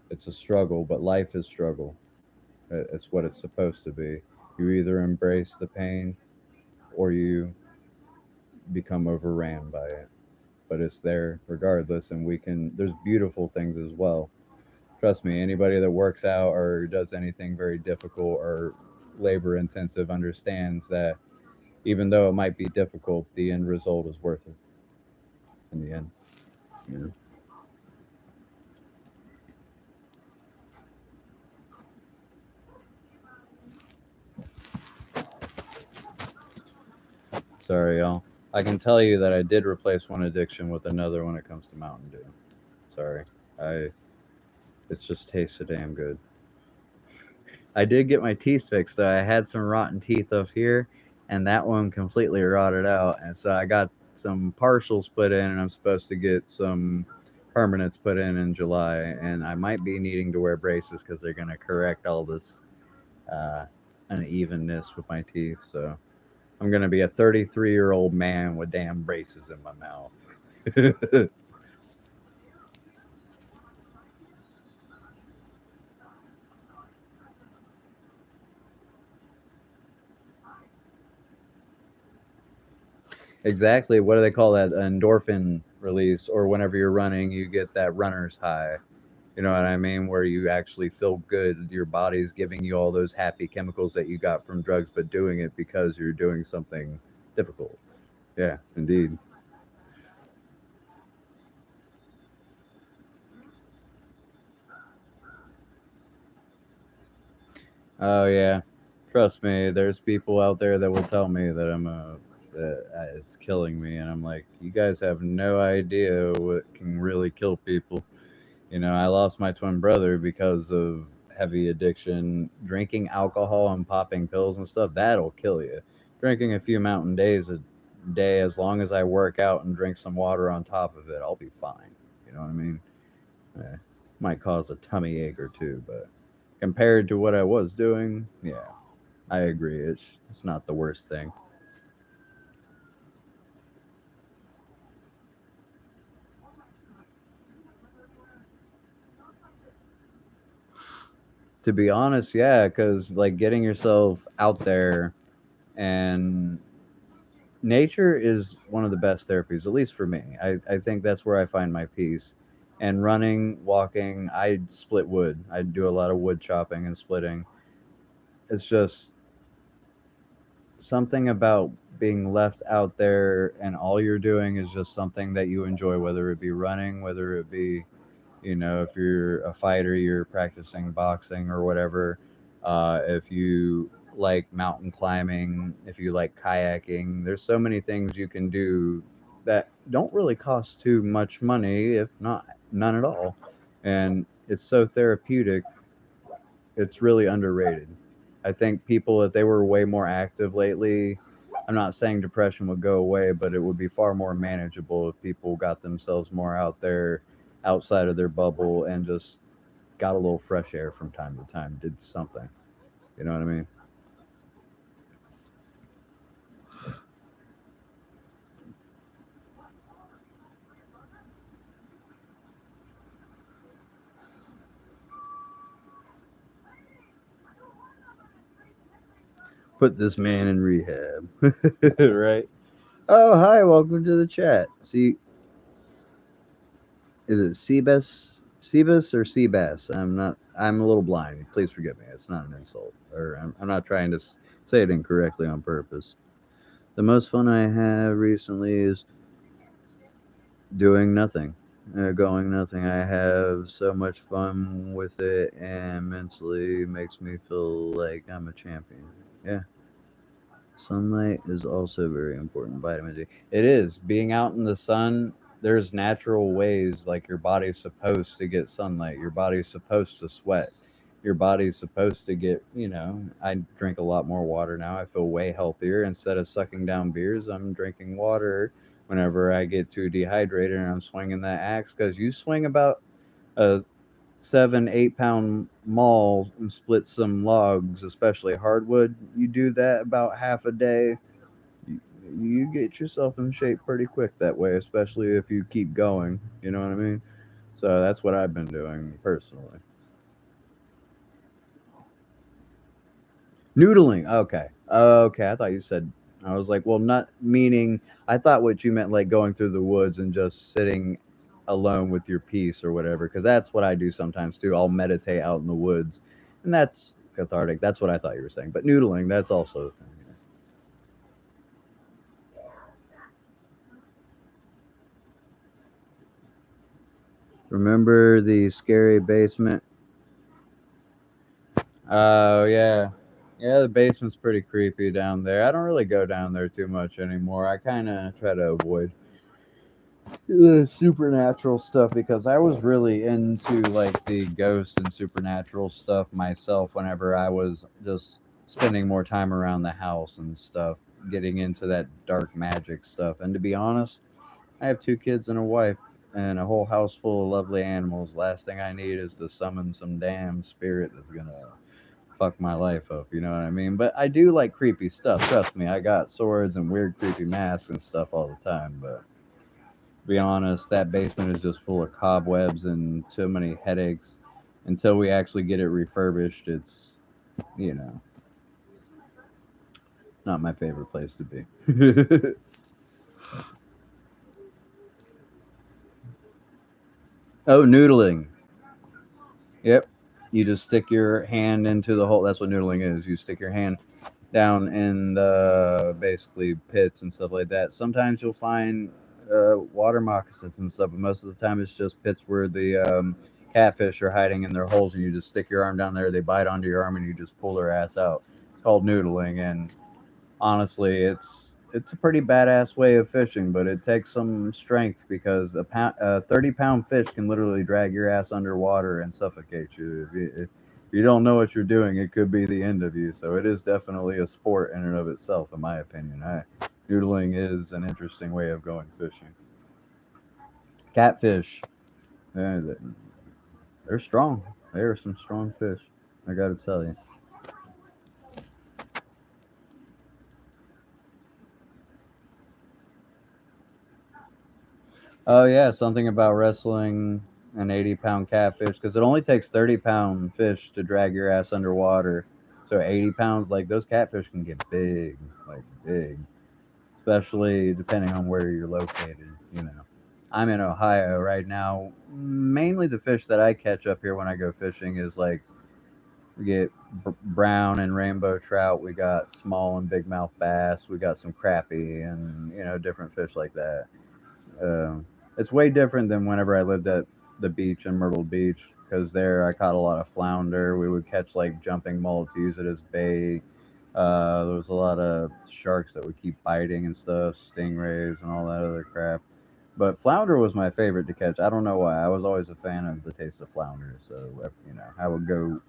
it's a struggle, but life is struggle. It's what it's supposed to be. You either embrace the pain or you become overran by it. But it's there regardless, and there's beautiful things as well. Trust me, anybody that works out or does anything very difficult or labor intensive understands that even though it might be difficult, the end result is worth it in the end. You know. Sorry, y'all. I can tell you that I did replace one addiction with another when it comes to Mountain Dew. Sorry, I. It's just tastes so damn good. I did get my teeth fixed though. I had some rotten teeth up here, and that one completely rotted out. And so I got some partials put in, and I'm supposed to get some permanents put in July. And I might be needing to wear braces because they're gonna correct all this uh, unevenness with my teeth. So I'm gonna be a 33-year-old man with damn braces in my mouth. Exactly. What do they call that? Endorphin release, or whenever you're running, you get that runner's high. You know what I mean? Where you actually feel good. Your body's giving you all those happy chemicals that you got from drugs, but doing it because you're doing something difficult. Yeah, indeed. Oh yeah, trust me. There's people out there that will tell me that it's killing me, and I'm like, you guys have no idea what can really kill people. You know, I lost my twin brother because of heavy addiction, drinking alcohol and popping pills and stuff. That'll kill you. Drinking a few Mountain Days a day, as long as I work out and drink some water on top of it, I'll be fine. You know what I mean? Yeah. Might cause a tummy ache or two, but compared to what I was doing, yeah, I agree. It's not the worst thing. To be honest, yeah, because like getting yourself out there and nature is one of the best therapies, at least for me. I think that's where I find my peace. And running, walking, I split wood. I do a lot of wood chopping and splitting. It's just something about being left out there and all you're doing is just something that you enjoy, whether it be running, whether it be, you know, if you're a fighter, you're practicing boxing or whatever. If you like mountain climbing, if you like kayaking, there's so many things you can do that don't really cost too much money, if not none at all. And it's so therapeutic, it's really underrated. I think people, if they were way more active lately, I'm not saying depression would go away, but it would be far more manageable if people got themselves more out there, outside of their bubble, and just got a little fresh air from time to time, did something. You know what I mean? Put this man in rehab. Right? Oh, hi, welcome to the chat. See, is it Seabass or Seabass? I'm a little blind. Please forgive me. It's not an insult. Or I'm not trying to say it incorrectly on purpose. The most fun I have recently is doing nothing. Going nothing. I have so much fun with it, and mentally makes me feel like I'm a champion. Yeah. Sunlight is also very important. Vitamin D. It is. Being out in the sun, there's natural ways, like your body's supposed to get sunlight. Your body's supposed to sweat. Your body's supposed to get, I drink a lot more water now. I feel way healthier. Instead of sucking down beers, I'm drinking water whenever I get too dehydrated and I'm swinging that axe. Because you swing about a 7, 8 pound maul and split some logs, especially hardwood. You do that about half a day, you, you get yourself in shape pretty quick that way, especially if you keep going. You know what I mean? So that's what I've been doing personally. Noodling. Okay. Okay. I thought you said. I was like, well, not meaning. I thought what you meant, like going through the woods and just sitting alone with your peace or whatever, because that's what I do sometimes too. I'll meditate out in the woods, and that's cathartic. That's what I thought you were saying. But noodling, that's also a thing. Yeah. Remember the scary basement? Oh yeah, yeah. The basement's pretty creepy down there. I don't really go down there too much anymore. I kind of try to avoid the supernatural stuff because I was really into like the ghost and supernatural stuff myself whenever I was just spending more time around the house and stuff, getting into that dark magic stuff. And to be honest, I have 2 kids and a wife and a whole house full of lovely animals. Last thing I need is to summon some damn spirit that's gonna fuck my life up, you know what I mean? But I do like creepy stuff, trust me. I got swords and weird creepy masks and stuff all the time, but be honest, that basement is just full of cobwebs and too many headaches. Until we actually get it refurbished, it's, you know, not my favorite place to be. Oh, noodling. Yep. You just stick your hand into the hole. That's what noodling is. You stick your hand down in the basically pits and stuff like that. Sometimes you'll find water moccasins and stuff, but most of the time it's just pits where the catfish are hiding in their holes, and you just stick your arm down there. They bite onto your arm, and you just pull their ass out. It's called noodling, and honestly, it's a pretty badass way of fishing, but it takes some strength because a 30-pound fish can literally drag your ass underwater and suffocate you. If you don't know what you're doing, it could be the end of you. So it is definitely a sport in and of itself, in my opinion. Noodling is an interesting way of going fishing. Catfish, they're, they're strong. They are some strong fish. I got to tell you. Oh yeah, something about wrestling an 80-pound catfish because it only takes 30-pound fish to drag your ass underwater. So 80 pounds, like those catfish can get big, like big, especially depending on where you're located. You know, I'm in Ohio right now. Mainly the fish that I catch up here when I go fishing is like we get brown and rainbow trout. We got small and big mouth bass. We got some crappie and different fish like that. Um, it's way different than whenever I lived at the beach in Myrtle Beach because there I caught a lot of flounder. We would catch like jumping mullet to use it as bait. There was a lot of sharks that would keep biting and stuff, stingrays and all that other crap. But flounder was my favorite to catch. I don't know why. I was always a fan of the taste of flounder. So I would go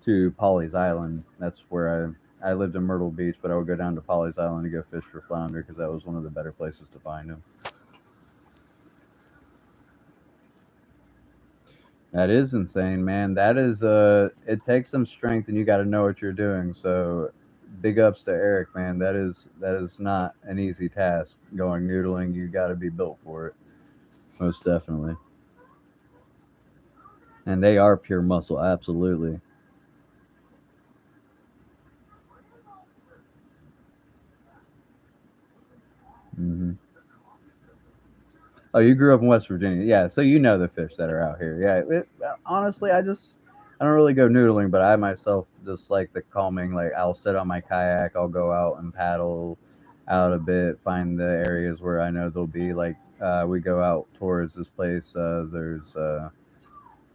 to Polly's Island. That's where I lived in Myrtle Beach, but I would go down to Polly's Island to go fish for flounder because that was one of the better places to find them. That is insane, man. That is it takes some strength and you got to know what you're doing. So big ups to Eric, man. That is not an easy task going noodling. You got to be built for it. Most definitely. And they are pure muscle, absolutely. Hmm. Oh, you grew up in West Virginia, yeah. So you know the fish that are out here, yeah. Honestly, I don't really go noodling, but I myself just like the calming. Like I'll sit on my kayak, I'll go out and paddle out a bit, find the areas where I know there'll be like we go out towards this place. There's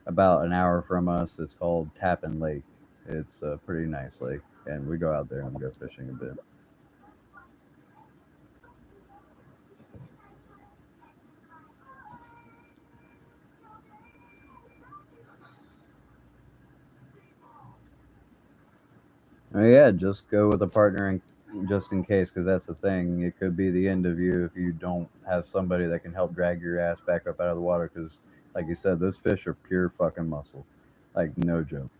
about an hour from us. It's called Tappan Lake. It's a pretty nice lake, and we go out there and go fishing a bit. Yeah, just go with a partner and just in case, because that's the thing. It could be the end of you if you don't have somebody that can help drag your ass back up out of the water. Because, like you said, those fish are pure fucking muscle, like no joke.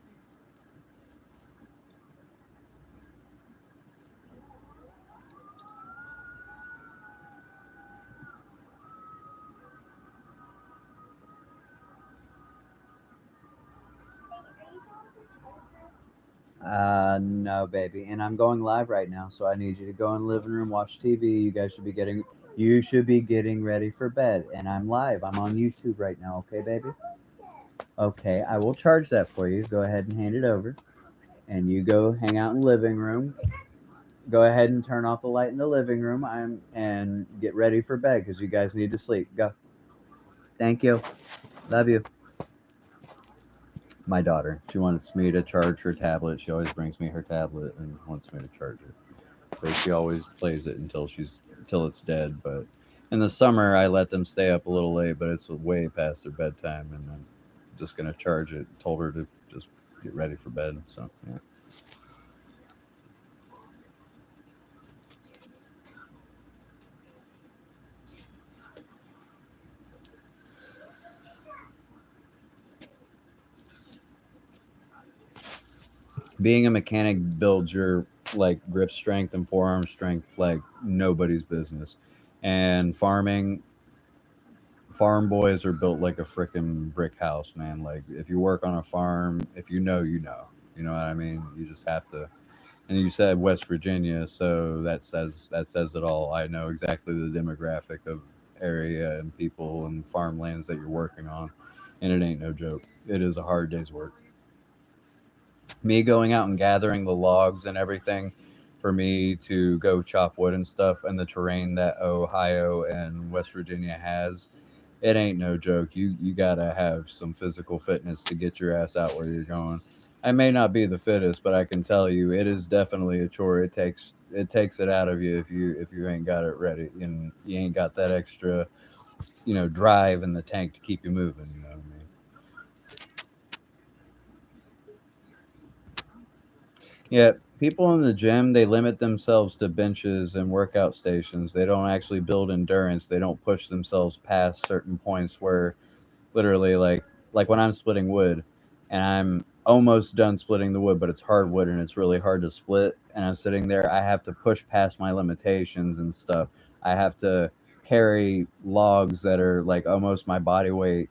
No, baby, and I'm going live right now, so I need you to go in the living room, watch TV. You should be getting ready for bed, and I'm live. I'm on YouTube right now. Okay, baby. Okay, I will charge that for you. Go ahead and hand it over, and you go hang out in the living room. Go ahead and turn off the light in the living room and get ready for bed because you guys need to sleep. Go. Thank you. Love you. My daughter. She wants me to charge her tablet. She always brings me her tablet and wants me to charge it. So she always plays it until it's dead. But in the summer, I let them stay up a little late, but it's way past their bedtime, and I'm just gonna charge it. Told her to just get ready for bed. So yeah. Being a mechanic builds your like grip strength and forearm strength like nobody's business. And farm boys are built like a freaking brick house, man. Like if you work on a farm, if you know, you know. You know what I mean? You just have to. And you said West Virginia, so that says it all. I know exactly the demographic of area and people and farmlands that you're working on, and it ain't no joke. It is a hard day's work. Me going out and gathering the logs and everything for me to go chop wood and stuff and the terrain that Ohio and West Virginia has, it ain't no joke. You gotta have some physical fitness to get your ass out where you're going. I may not be the fittest, but I can tell you it is definitely a chore. It takes it out of you if you ain't got it ready and you ain't got that extra, drive in the tank to keep you moving, you know what I mean? Yeah, people in the gym, they limit themselves to benches and workout stations. They don't actually build endurance. They don't push themselves past certain points where literally like when I'm splitting wood and I'm almost done splitting the wood, but it's hardwood and it's really hard to split and I'm sitting there, I have to push past my limitations and stuff. I have to carry logs that are like almost my body weight,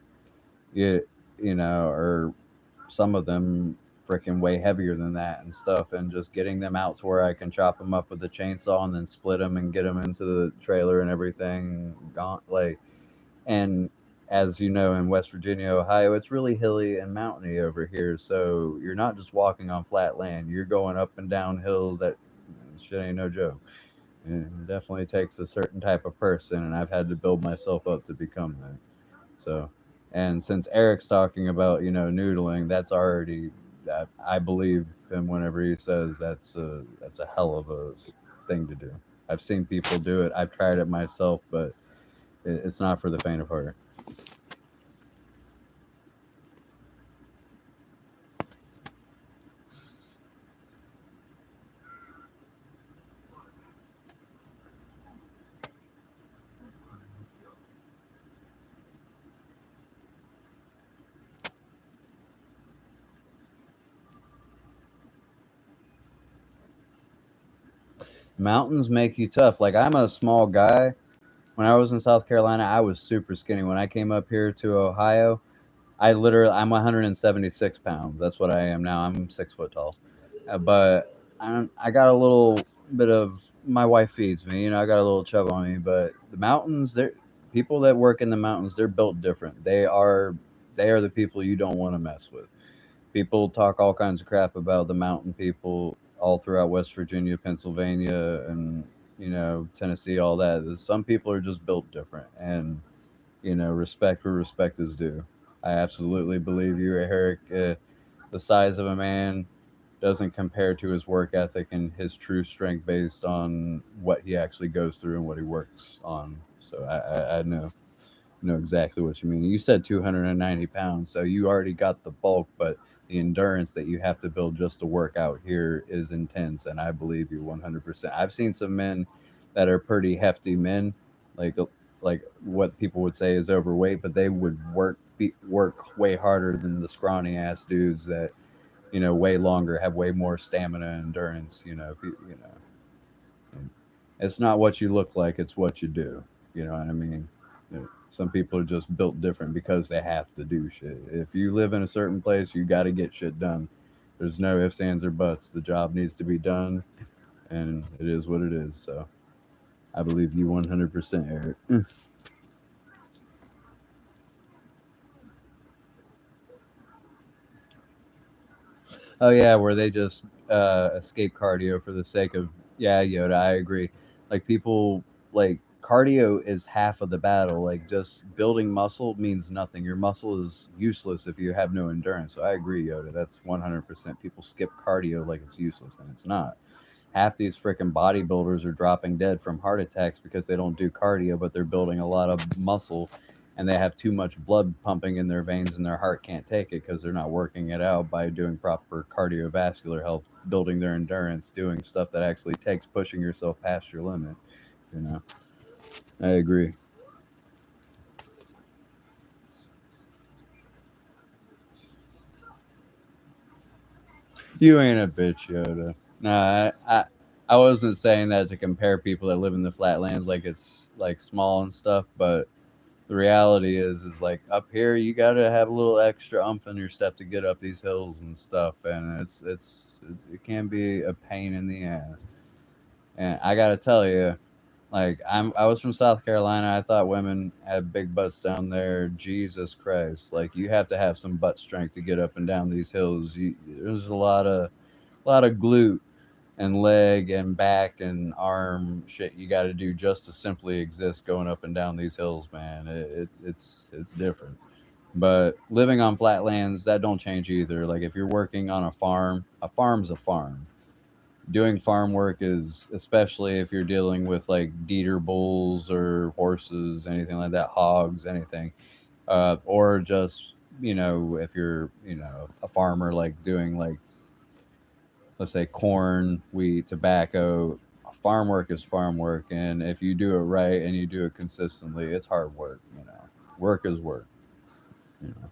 you, or some of them freaking way heavier than that and stuff, and just getting them out to where I can chop them up with the chainsaw and then split them and get them into the trailer and everything. Gone like, and as you know, in West Virginia, Ohio, it's really hilly and mountainy over here, so you're not just walking on flat land. You're going up and down hills that shit ain't no joke. And it definitely takes a certain type of person, and I've had to build myself up to become that. So, and since Eric's talking about noodling, that's already that I believe him whenever he says that's a hell of a thing to do. I've seen people do it. I've tried it myself, but it's not for the faint of heart. Mountains make you tough. Like, I'm a small guy. When I was in South Carolina, I was super skinny. When I came up here to Ohio, I'm 176 pounds. That's what I am now. I'm 6 foot tall. But I got a little bit of, my wife feeds me, I got a little chub on me, but the mountains, people that work in the mountains, they're built different. They are the people you don't want to mess with. People talk all kinds of crap about the mountain people all throughout West Virginia, Pennsylvania, and Tennessee, all that. Some people are just built different, and respect where respect is due. I absolutely believe you, Eric. The size of a man doesn't compare to his work ethic and his true strength based on what he actually goes through and what he works on. So I know exactly what you mean. You said 290 pounds, so you already got the bulk, but the endurance that you have to build just to work out here is intense, and I believe you 100%. I've seen some men that are pretty hefty men, like like what people would say is overweight, but they would work way harder than the scrawny ass dudes that way longer, have way more stamina and endurance. And it's not what you look like, it's what you do. You know what I mean? Some people are just built different because they have to do shit. If you live in a certain place, you got to get shit done. There's no ifs, ands, or buts. The job needs to be done, and it is what it is. So I believe you 100%, Eric. Oh yeah, where they just escape cardio for the sake of, yeah, Yoda. I agree. Like, people, like, cardio is half of the battle. Like, just building muscle means nothing. Your muscle is useless if you have no endurance. So I agree, Yoda. That's 100%. People skip cardio like it's useless, and it's not. Half these freaking bodybuilders are dropping dead from heart attacks because they don't do cardio, but they're building a lot of muscle, and they have too much blood pumping in their veins, and their heart can't take it because they're not working it out by doing proper cardiovascular health, building their endurance, doing stuff that actually takes pushing yourself past your limit. You know, I agree. You ain't a bitch, Yoda. Nah, I wasn't saying that to compare people that live in the flatlands like it's like small and stuff, but the reality is like up here you got to have a little extra umph in your step to get up these hills and stuff, and it can be a pain in the ass. And I got to tell you, like, I was from South Carolina. I thought women had big butts down there. Jesus Christ, like, you have to have some butt strength to get up and down these hills. There's a lot of glute and leg and back and arm shit you got to do just to simply exist going up and down these hills, man. It's different. But living on flatlands, that don't change either. Like, if you're working on a farm's a farm. Doing farm work is, especially if you're dealing with like deer bulls or horses, anything like that, hogs, anything, or just if you're a farmer, like doing, like, let's say, corn, wheat, tobacco. Farm work is farm work, and if you do it right and you do it consistently, it's hard work. Work is work. You know,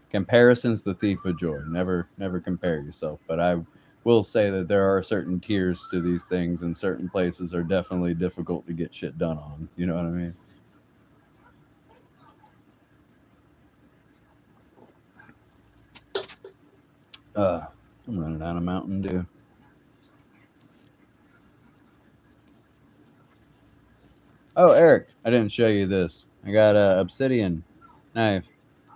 comparison's the thief of joy. Never compare yourself. But I will say that there are certain tiers to these things, and certain places are definitely difficult to get shit done on. You know what I mean? Uh, I'm running out of Mountain Dew. Oh, Eric, I didn't show you this. I got a obsidian knife.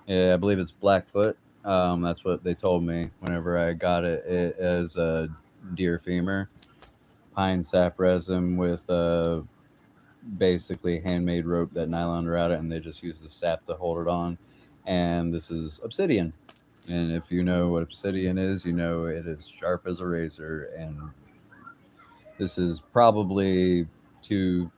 Yeah, I believe it's Blackfoot. That's what they told me whenever I got it. It is a deer femur, pine sap resin with basically handmade rope that nylon around it, and they just use the sap to hold it on. And this is obsidian. And if you know what obsidian is, you know it is sharp as a razor. And this is probably two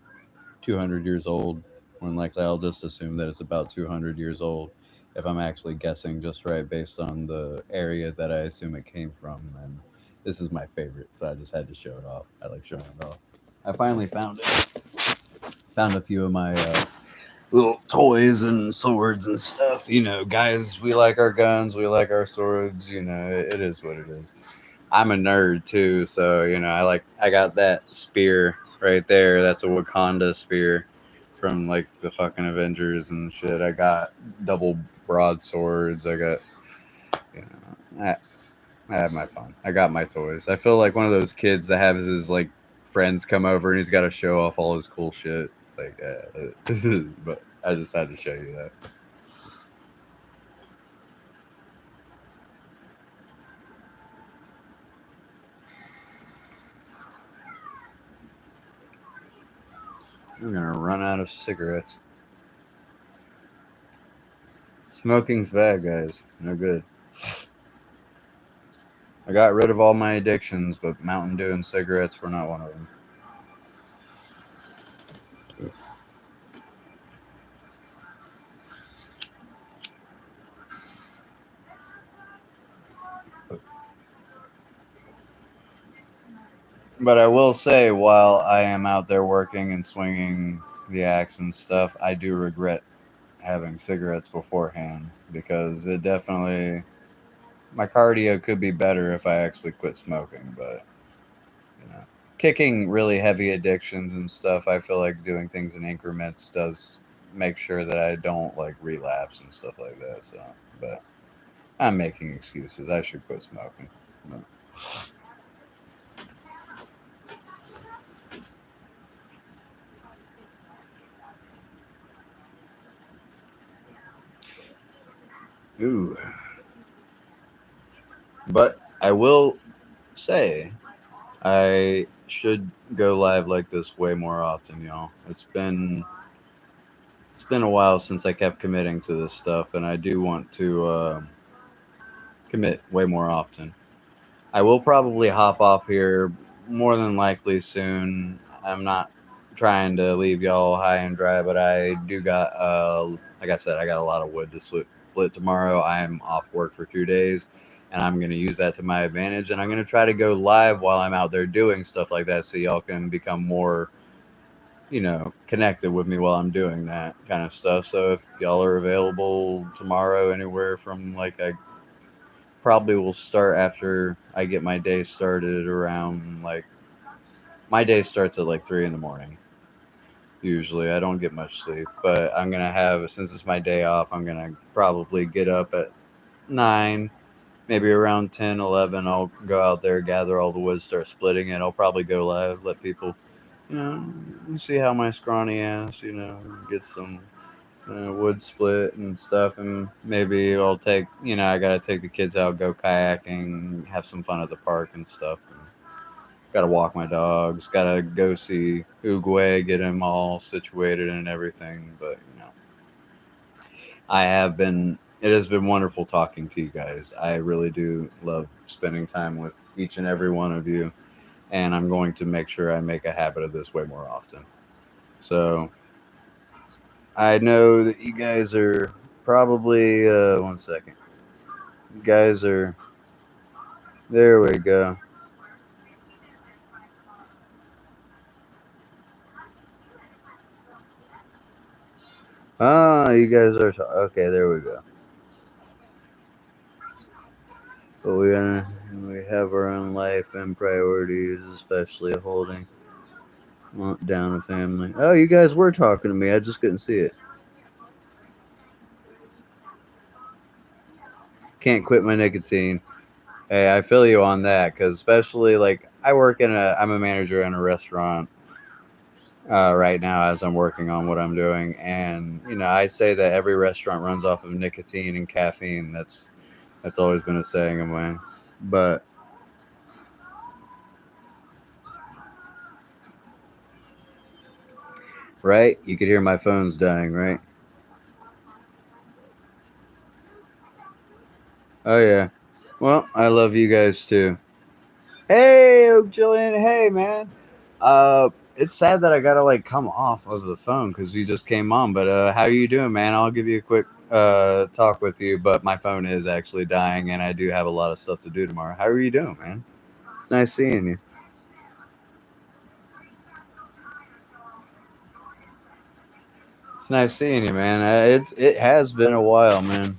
200 years old. When likely, I'll just assume that it's about 200 years old if I'm actually guessing just right based on the area that I assume it came from. And this is my favorite, so I just had to show it off. I like showing it off. I finally found it. Found a few of my little toys and swords and stuff. Guys, we like our guns, we like our swords. It is what it is. I'm a nerd too, so I got that spear right there. That's a Wakanda spear from like the fucking Avengers and shit. I got double broadswords. I got you know I have my fun. I got my toys. I feel like one of those kids that has his like friends come over and he's got to show off all his cool shit. Like, but I just had to show you that. I'm gonna run out of cigarettes. Smoking's bad, guys. No good. I got rid of all my addictions, but Mountain Dew and cigarettes were not one of them. But I will say, while I am out there working and swinging the axe and stuff, I do regret having cigarettes beforehand because it definitely my cardio could be better if I actually quit smoking. But you know, kicking really heavy addictions and stuff, I feel like doing things in increments does make sure that I don't like relapse and stuff like that. So, but I'm making excuses. I should quit smoking. But, ooh. But I will say I should go live like this way more often, y'all. It's been a while since I kept committing to this stuff, and I do want to commit way more often. I will probably hop off here more than likely soon. I'm not trying to leave y'all high and dry, but I do got like I said, I got a lot of wood to split tomorrow. I am off work for 2 days, and I'm gonna use that to my advantage. And I'm gonna try to go live while I'm out there doing stuff like that, so y'all can become more connected with me while I'm doing that kind of stuff. So if y'all are available tomorrow anywhere from like I probably will start after I get my day started around like my day starts at like 3 in the morning. Usually I don't get much sleep, but I'm gonna have since it's my day off, I'm gonna probably get up at 9, maybe around 10, 11. I'll go out there, gather all the wood, start splitting it. I'll probably go live, let people, you know, see how my scrawny ass, get some wood split and stuff, and maybe I'll take, I gotta take the kids out, go kayaking, have some fun at the park and stuff. And gotta walk my dogs, gotta go see Uguay, get him all situated and everything. But I have been. It has been wonderful talking to you guys. I really do love spending time with each and every one of you, and I'm going to make sure I make a habit of this way more often. So I know that you guys are probably one second. You guys are there we go. Ah, you guys are okay, there we go. But we have our own life and priorities, especially holding down a family. Oh, you guys were talking to me. I just couldn't see it. Can't quit my nicotine. Hey, I feel you on that because especially like I'm a manager in a restaurant right now as I'm working on what I'm doing, and I say that every restaurant runs off of nicotine and caffeine. That's always been a saying of mine. But right, you could hear my phone's dying, right? Oh yeah. Well, I love you guys too. Hey, Jillian. Hey, man. It's sad that I gotta like come off of the phone because you just came on. But how are you doing, man? I'll give you a quick talk with you. But my phone is actually dying, and I do have a lot of stuff to do tomorrow. How are you doing, man? It's nice seeing you. It's nice seeing you, man. It has been a while, man,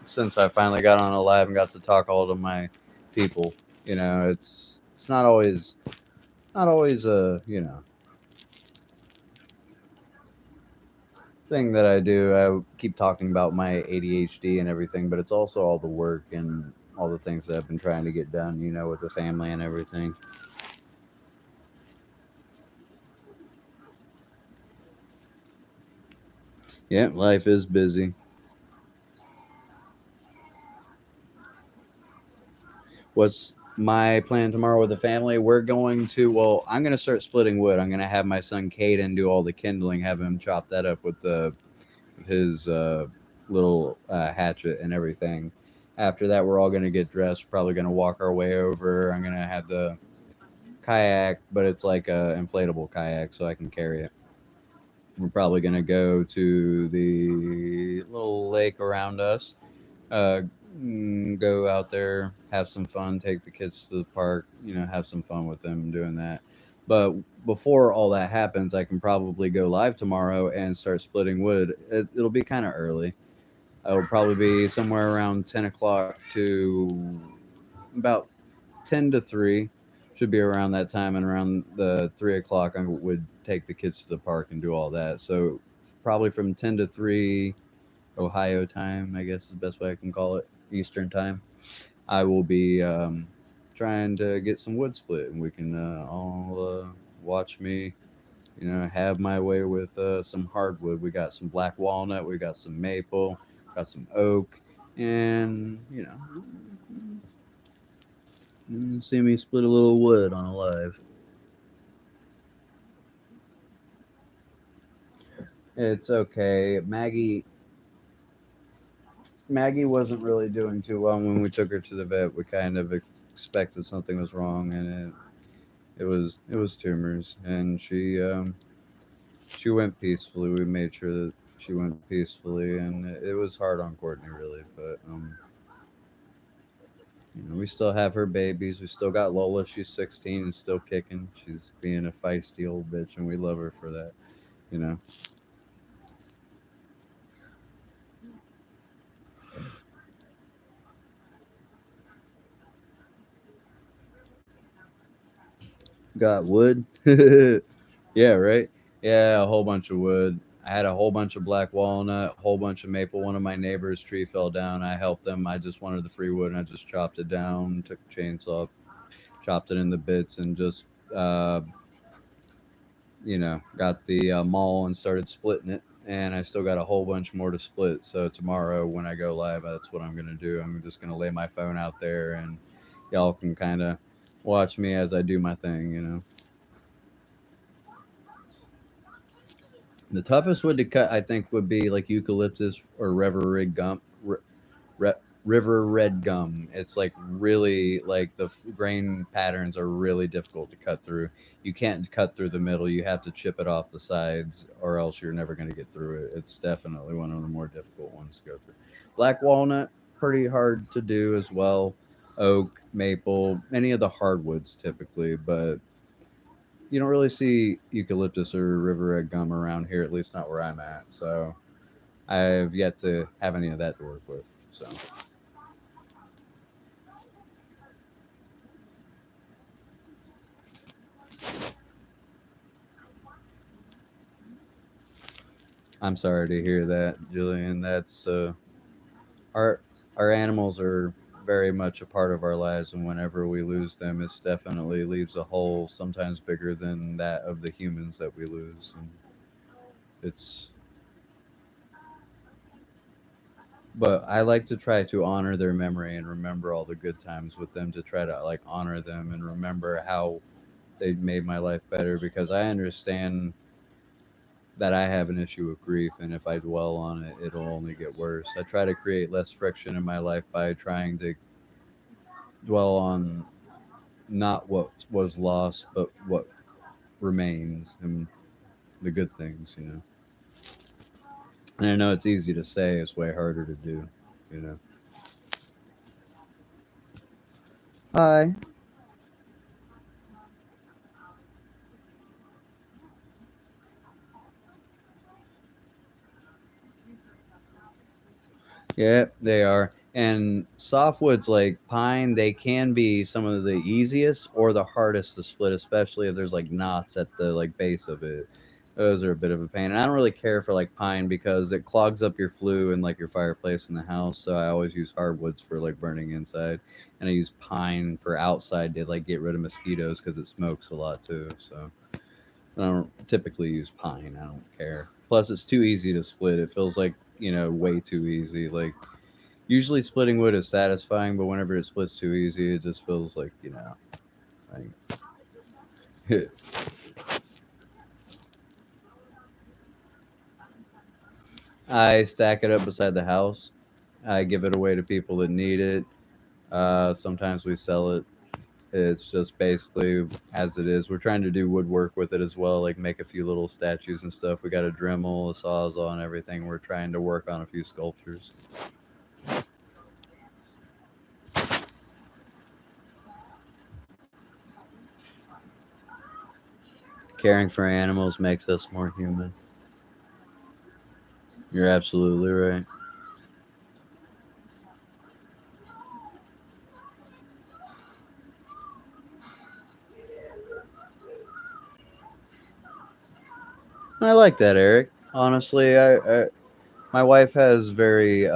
since I finally got on a live and got to talk all to my people. It's not always a thing that I do. I keep talking about my ADHD and everything, but it's also all the work and all the things that I've been trying to get done, with the family and everything. Yeah, life is busy. What's my plan tomorrow with the family? I'm going to start splitting wood. I'm going to have my son Caden do all the kindling, have him chop that up with his little hatchet and everything. After that, we're all going to get dressed. Probably going to walk our way over. I'm going to have the kayak, but it's like a inflatable kayak, so I can carry it. We're probably going to go to the little lake around us, uh, go out there, have some fun, take the kids to the park, have some fun with them doing that. But before all that happens, I can probably go live tomorrow and start splitting wood. It'll be kind of early. It'll probably be somewhere around 10 o'clock to about 10 to 3. Should be around that time, and around the 3 o'clock, I would take the kids to the park and do all that. So probably from 10 to 3 Ohio time, I guess is the best way I can call it, Eastern time. I will be trying to get some wood split, and we can all watch me, have my way with some hardwood. We got some black walnut, we got some maple, got some oak, and see me split a little wood on a live. It's okay. Maggie wasn't really doing too well when we took her to the vet. We kind of expected something was wrong, and it was tumors, and she went peacefully. We made sure that she went peacefully, and it was hard on Courtney really, but we still have her babies. We still got Lola. She's 16 and still kicking. She's being a feisty old bitch, and we love her for that. You know. Got wood. Yeah, right. Yeah, a whole bunch of wood. I had a whole bunch of black walnut, a whole bunch of maple. One of my neighbor's tree fell down. I helped them. I just wanted the free wood, and I just chopped it down. Took the chainsaw, chopped it into bits, and just uh, got the maul and started splitting it. And I still got a whole bunch more to split. So tomorrow when I go live, that's what I'm gonna do. I'm just gonna lay my phone out there, and y'all can kind of watch me as I do my thing. The toughest wood to cut, I think, would be like eucalyptus or Re- river red gum. It's like really like the grain patterns are really difficult to cut through. You can't cut through the middle. You have to chip it off the sides, or else you're never going to get through it. It's definitely one of the more difficult ones to go through. Black walnut, pretty hard to do as well. Oak, maple, any of the hardwoods typically, but you don't really see eucalyptus or river red gum around here, at least not where I'm at. So I've yet to have any of that to work with. So I'm sorry to hear that, Julian. That's our our animals are very much a part of our lives, and whenever we lose them, it's definitely leaves a hole, sometimes bigger than that of the humans that we lose. And it's but I like to try to honor their memory and remember all the good times with them, to try to like honor them and remember how they made my life better, because I understand that I have an issue with grief, and if I dwell on it, it'll only get worse. I try to create less friction in my life by trying to dwell on not what was lost, but what remains and the good things. And I know it's easy to say, it's way harder to do, you know. Hi. Yeah, they are. And softwoods like pine, they can be some of the easiest or the hardest to split, especially if there's like knots at the like base of it. Those are a bit of a pain. And I don't really care for like pine because it clogs up your flue and like your fireplace in the house. So I always use hardwoods for like burning inside, and I use pine for outside to like get rid of mosquitoes because it smokes a lot too. So I don't typically use pine. I don't care. Plus, it's too easy to split. It feels like way too easy. Like usually splitting wood is satisfying, but whenever it splits too easy, it just feels like like I stack it up beside the house. I give it away to people that need it. Sometimes we sell it. It's just basically as it is. We're trying to do woodwork with it as well, like make a few little statues and stuff. We got a Dremel, a Sawzall, and everything. We're trying to work on a few sculptures. Caring for animals makes us more human. You're absolutely right. I like that, Eric. Honestly, my wife has very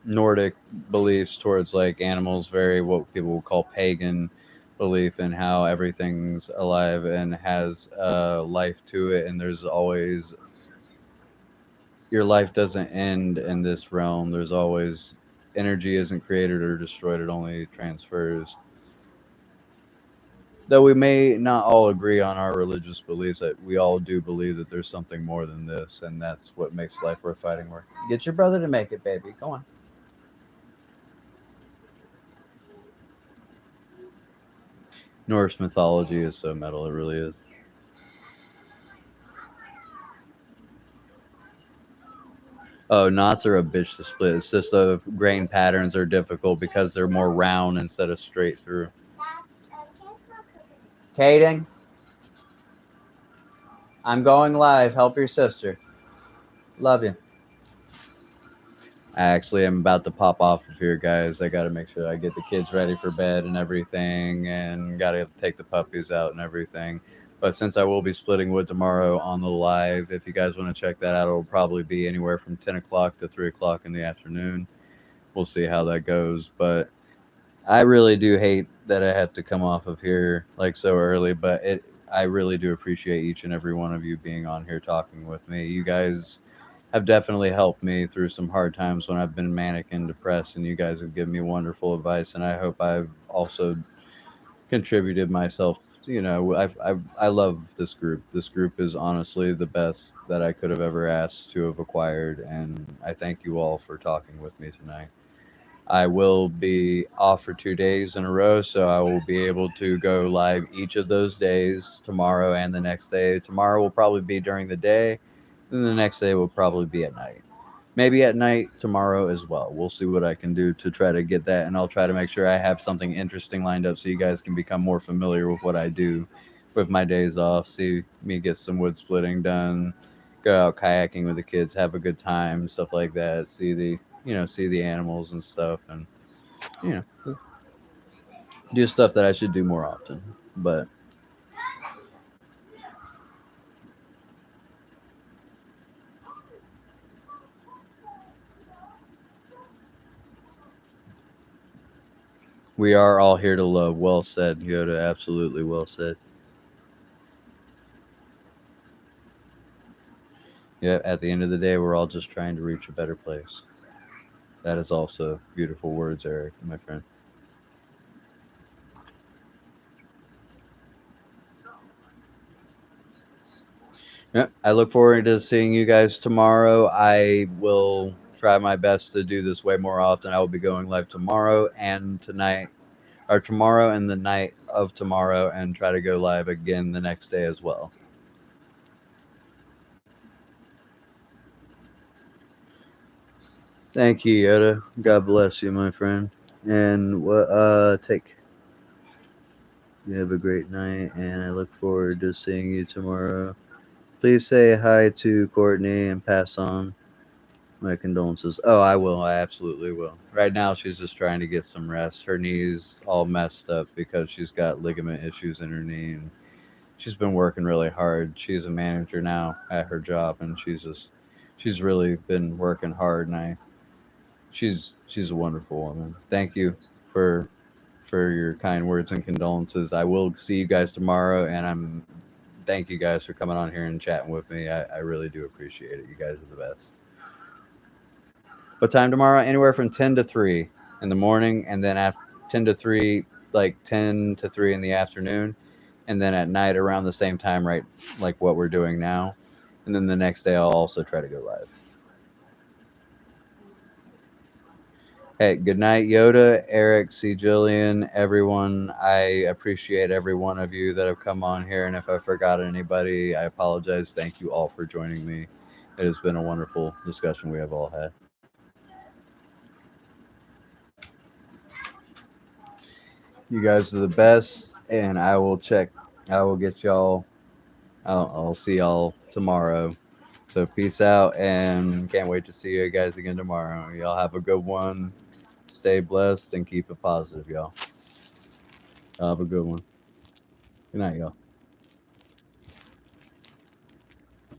Nordic beliefs towards like animals, very what people would call pagan belief in how everything's alive and has life to it, and there's always your life doesn't end in this realm. There's always energy isn't created or destroyed; it only transfers. Though we may not all agree on our religious beliefs, that we all do believe that there's something more than this, and that's what makes life worth fighting for. Get your brother to make it, baby. Go on. Norse mythology is so metal; it really is. Oh, knots are a bitch to split. It's just the grain patterns are difficult because they're more round instead of straight through. Caden, I'm going live. Help your sister. Love you. I actually am about to pop off of here, guys. I got to make sure I get the kids ready for bed and everything, and got to take the puppies out and everything. But since I will be splitting wood tomorrow on the live, if you guys want to check that out, it'll probably be anywhere from 10 o'clock to 3 o'clock in the afternoon. We'll see how that goes. But I really do hate that I have to come off of here like so early, but I really do appreciate each and every one of you being on here talking with me. You guys have definitely helped me through some hard times when I've been manic and depressed, and you guys have given me wonderful advice, and I hope I've also contributed myself. I love this group. This group is honestly the best that I could have ever asked to have acquired, and I thank you all for talking with me tonight. I will be off for 2 days in a row, so I will be able to go live each of those days, tomorrow and the next day. Tomorrow will probably be during the day, and the next day will probably be at night. Maybe at night tomorrow as well. We'll see what I can do to try to get that, and I'll try to make sure I have something interesting lined up so you guys can become more familiar with what I do with my days off. See me get some wood splitting done, go out kayaking with the kids, have a good time, stuff like that. See the animals and stuff, and you know do stuff that I should do more often. But we are all here to love. Well said, Yoda. Absolutely well said. Yeah, at the end of the day, we're all just trying to reach a better place. That is also beautiful words, Eric, my friend. Yeah, I look forward to seeing you guys tomorrow. I will try my best to do this way more often. I will be going live tomorrow and tonight, or tomorrow and the night of tomorrow, and try to go live again the next day as well. Thank you, Yoda. God bless you, my friend. And take. You have a great night, and I look forward to seeing you tomorrow. Please say hi to Courtney and pass on. My condolences. Oh, I will. I absolutely will. Right now, she's just trying to get some rest. Her knee's all messed up because she's got ligament issues in her knee, and she's been working really hard. She's a manager now at her job, and she's really been working hard. And she's a wonderful woman. Thank you for for your kind words and condolences. I will see you guys tomorrow, and thank you guys for coming on here and chatting with me. I really do appreciate it. You guys are the best. What time tomorrow? Anywhere from 10 to 3 in the morning, and then after 10 to 3, like 10 to 3 in the afternoon, and then at night around the same time, right? Like what we're doing now, and then the next day I'll also try to go live. Hey, good night, Yoda, Eric, C. Jillian, everyone. I appreciate every one of you that have come on here, and if I forgot anybody, I apologize. Thank you all for joining me. It has been a wonderful discussion we have all had. You guys are the best, and I will check. I will get y'all. I'll see y'all tomorrow. So peace out, and can't wait to see you guys again tomorrow. Y'all have a good one. Stay blessed and keep it positive, y'all. Y'all have a good one. Good night, y'all.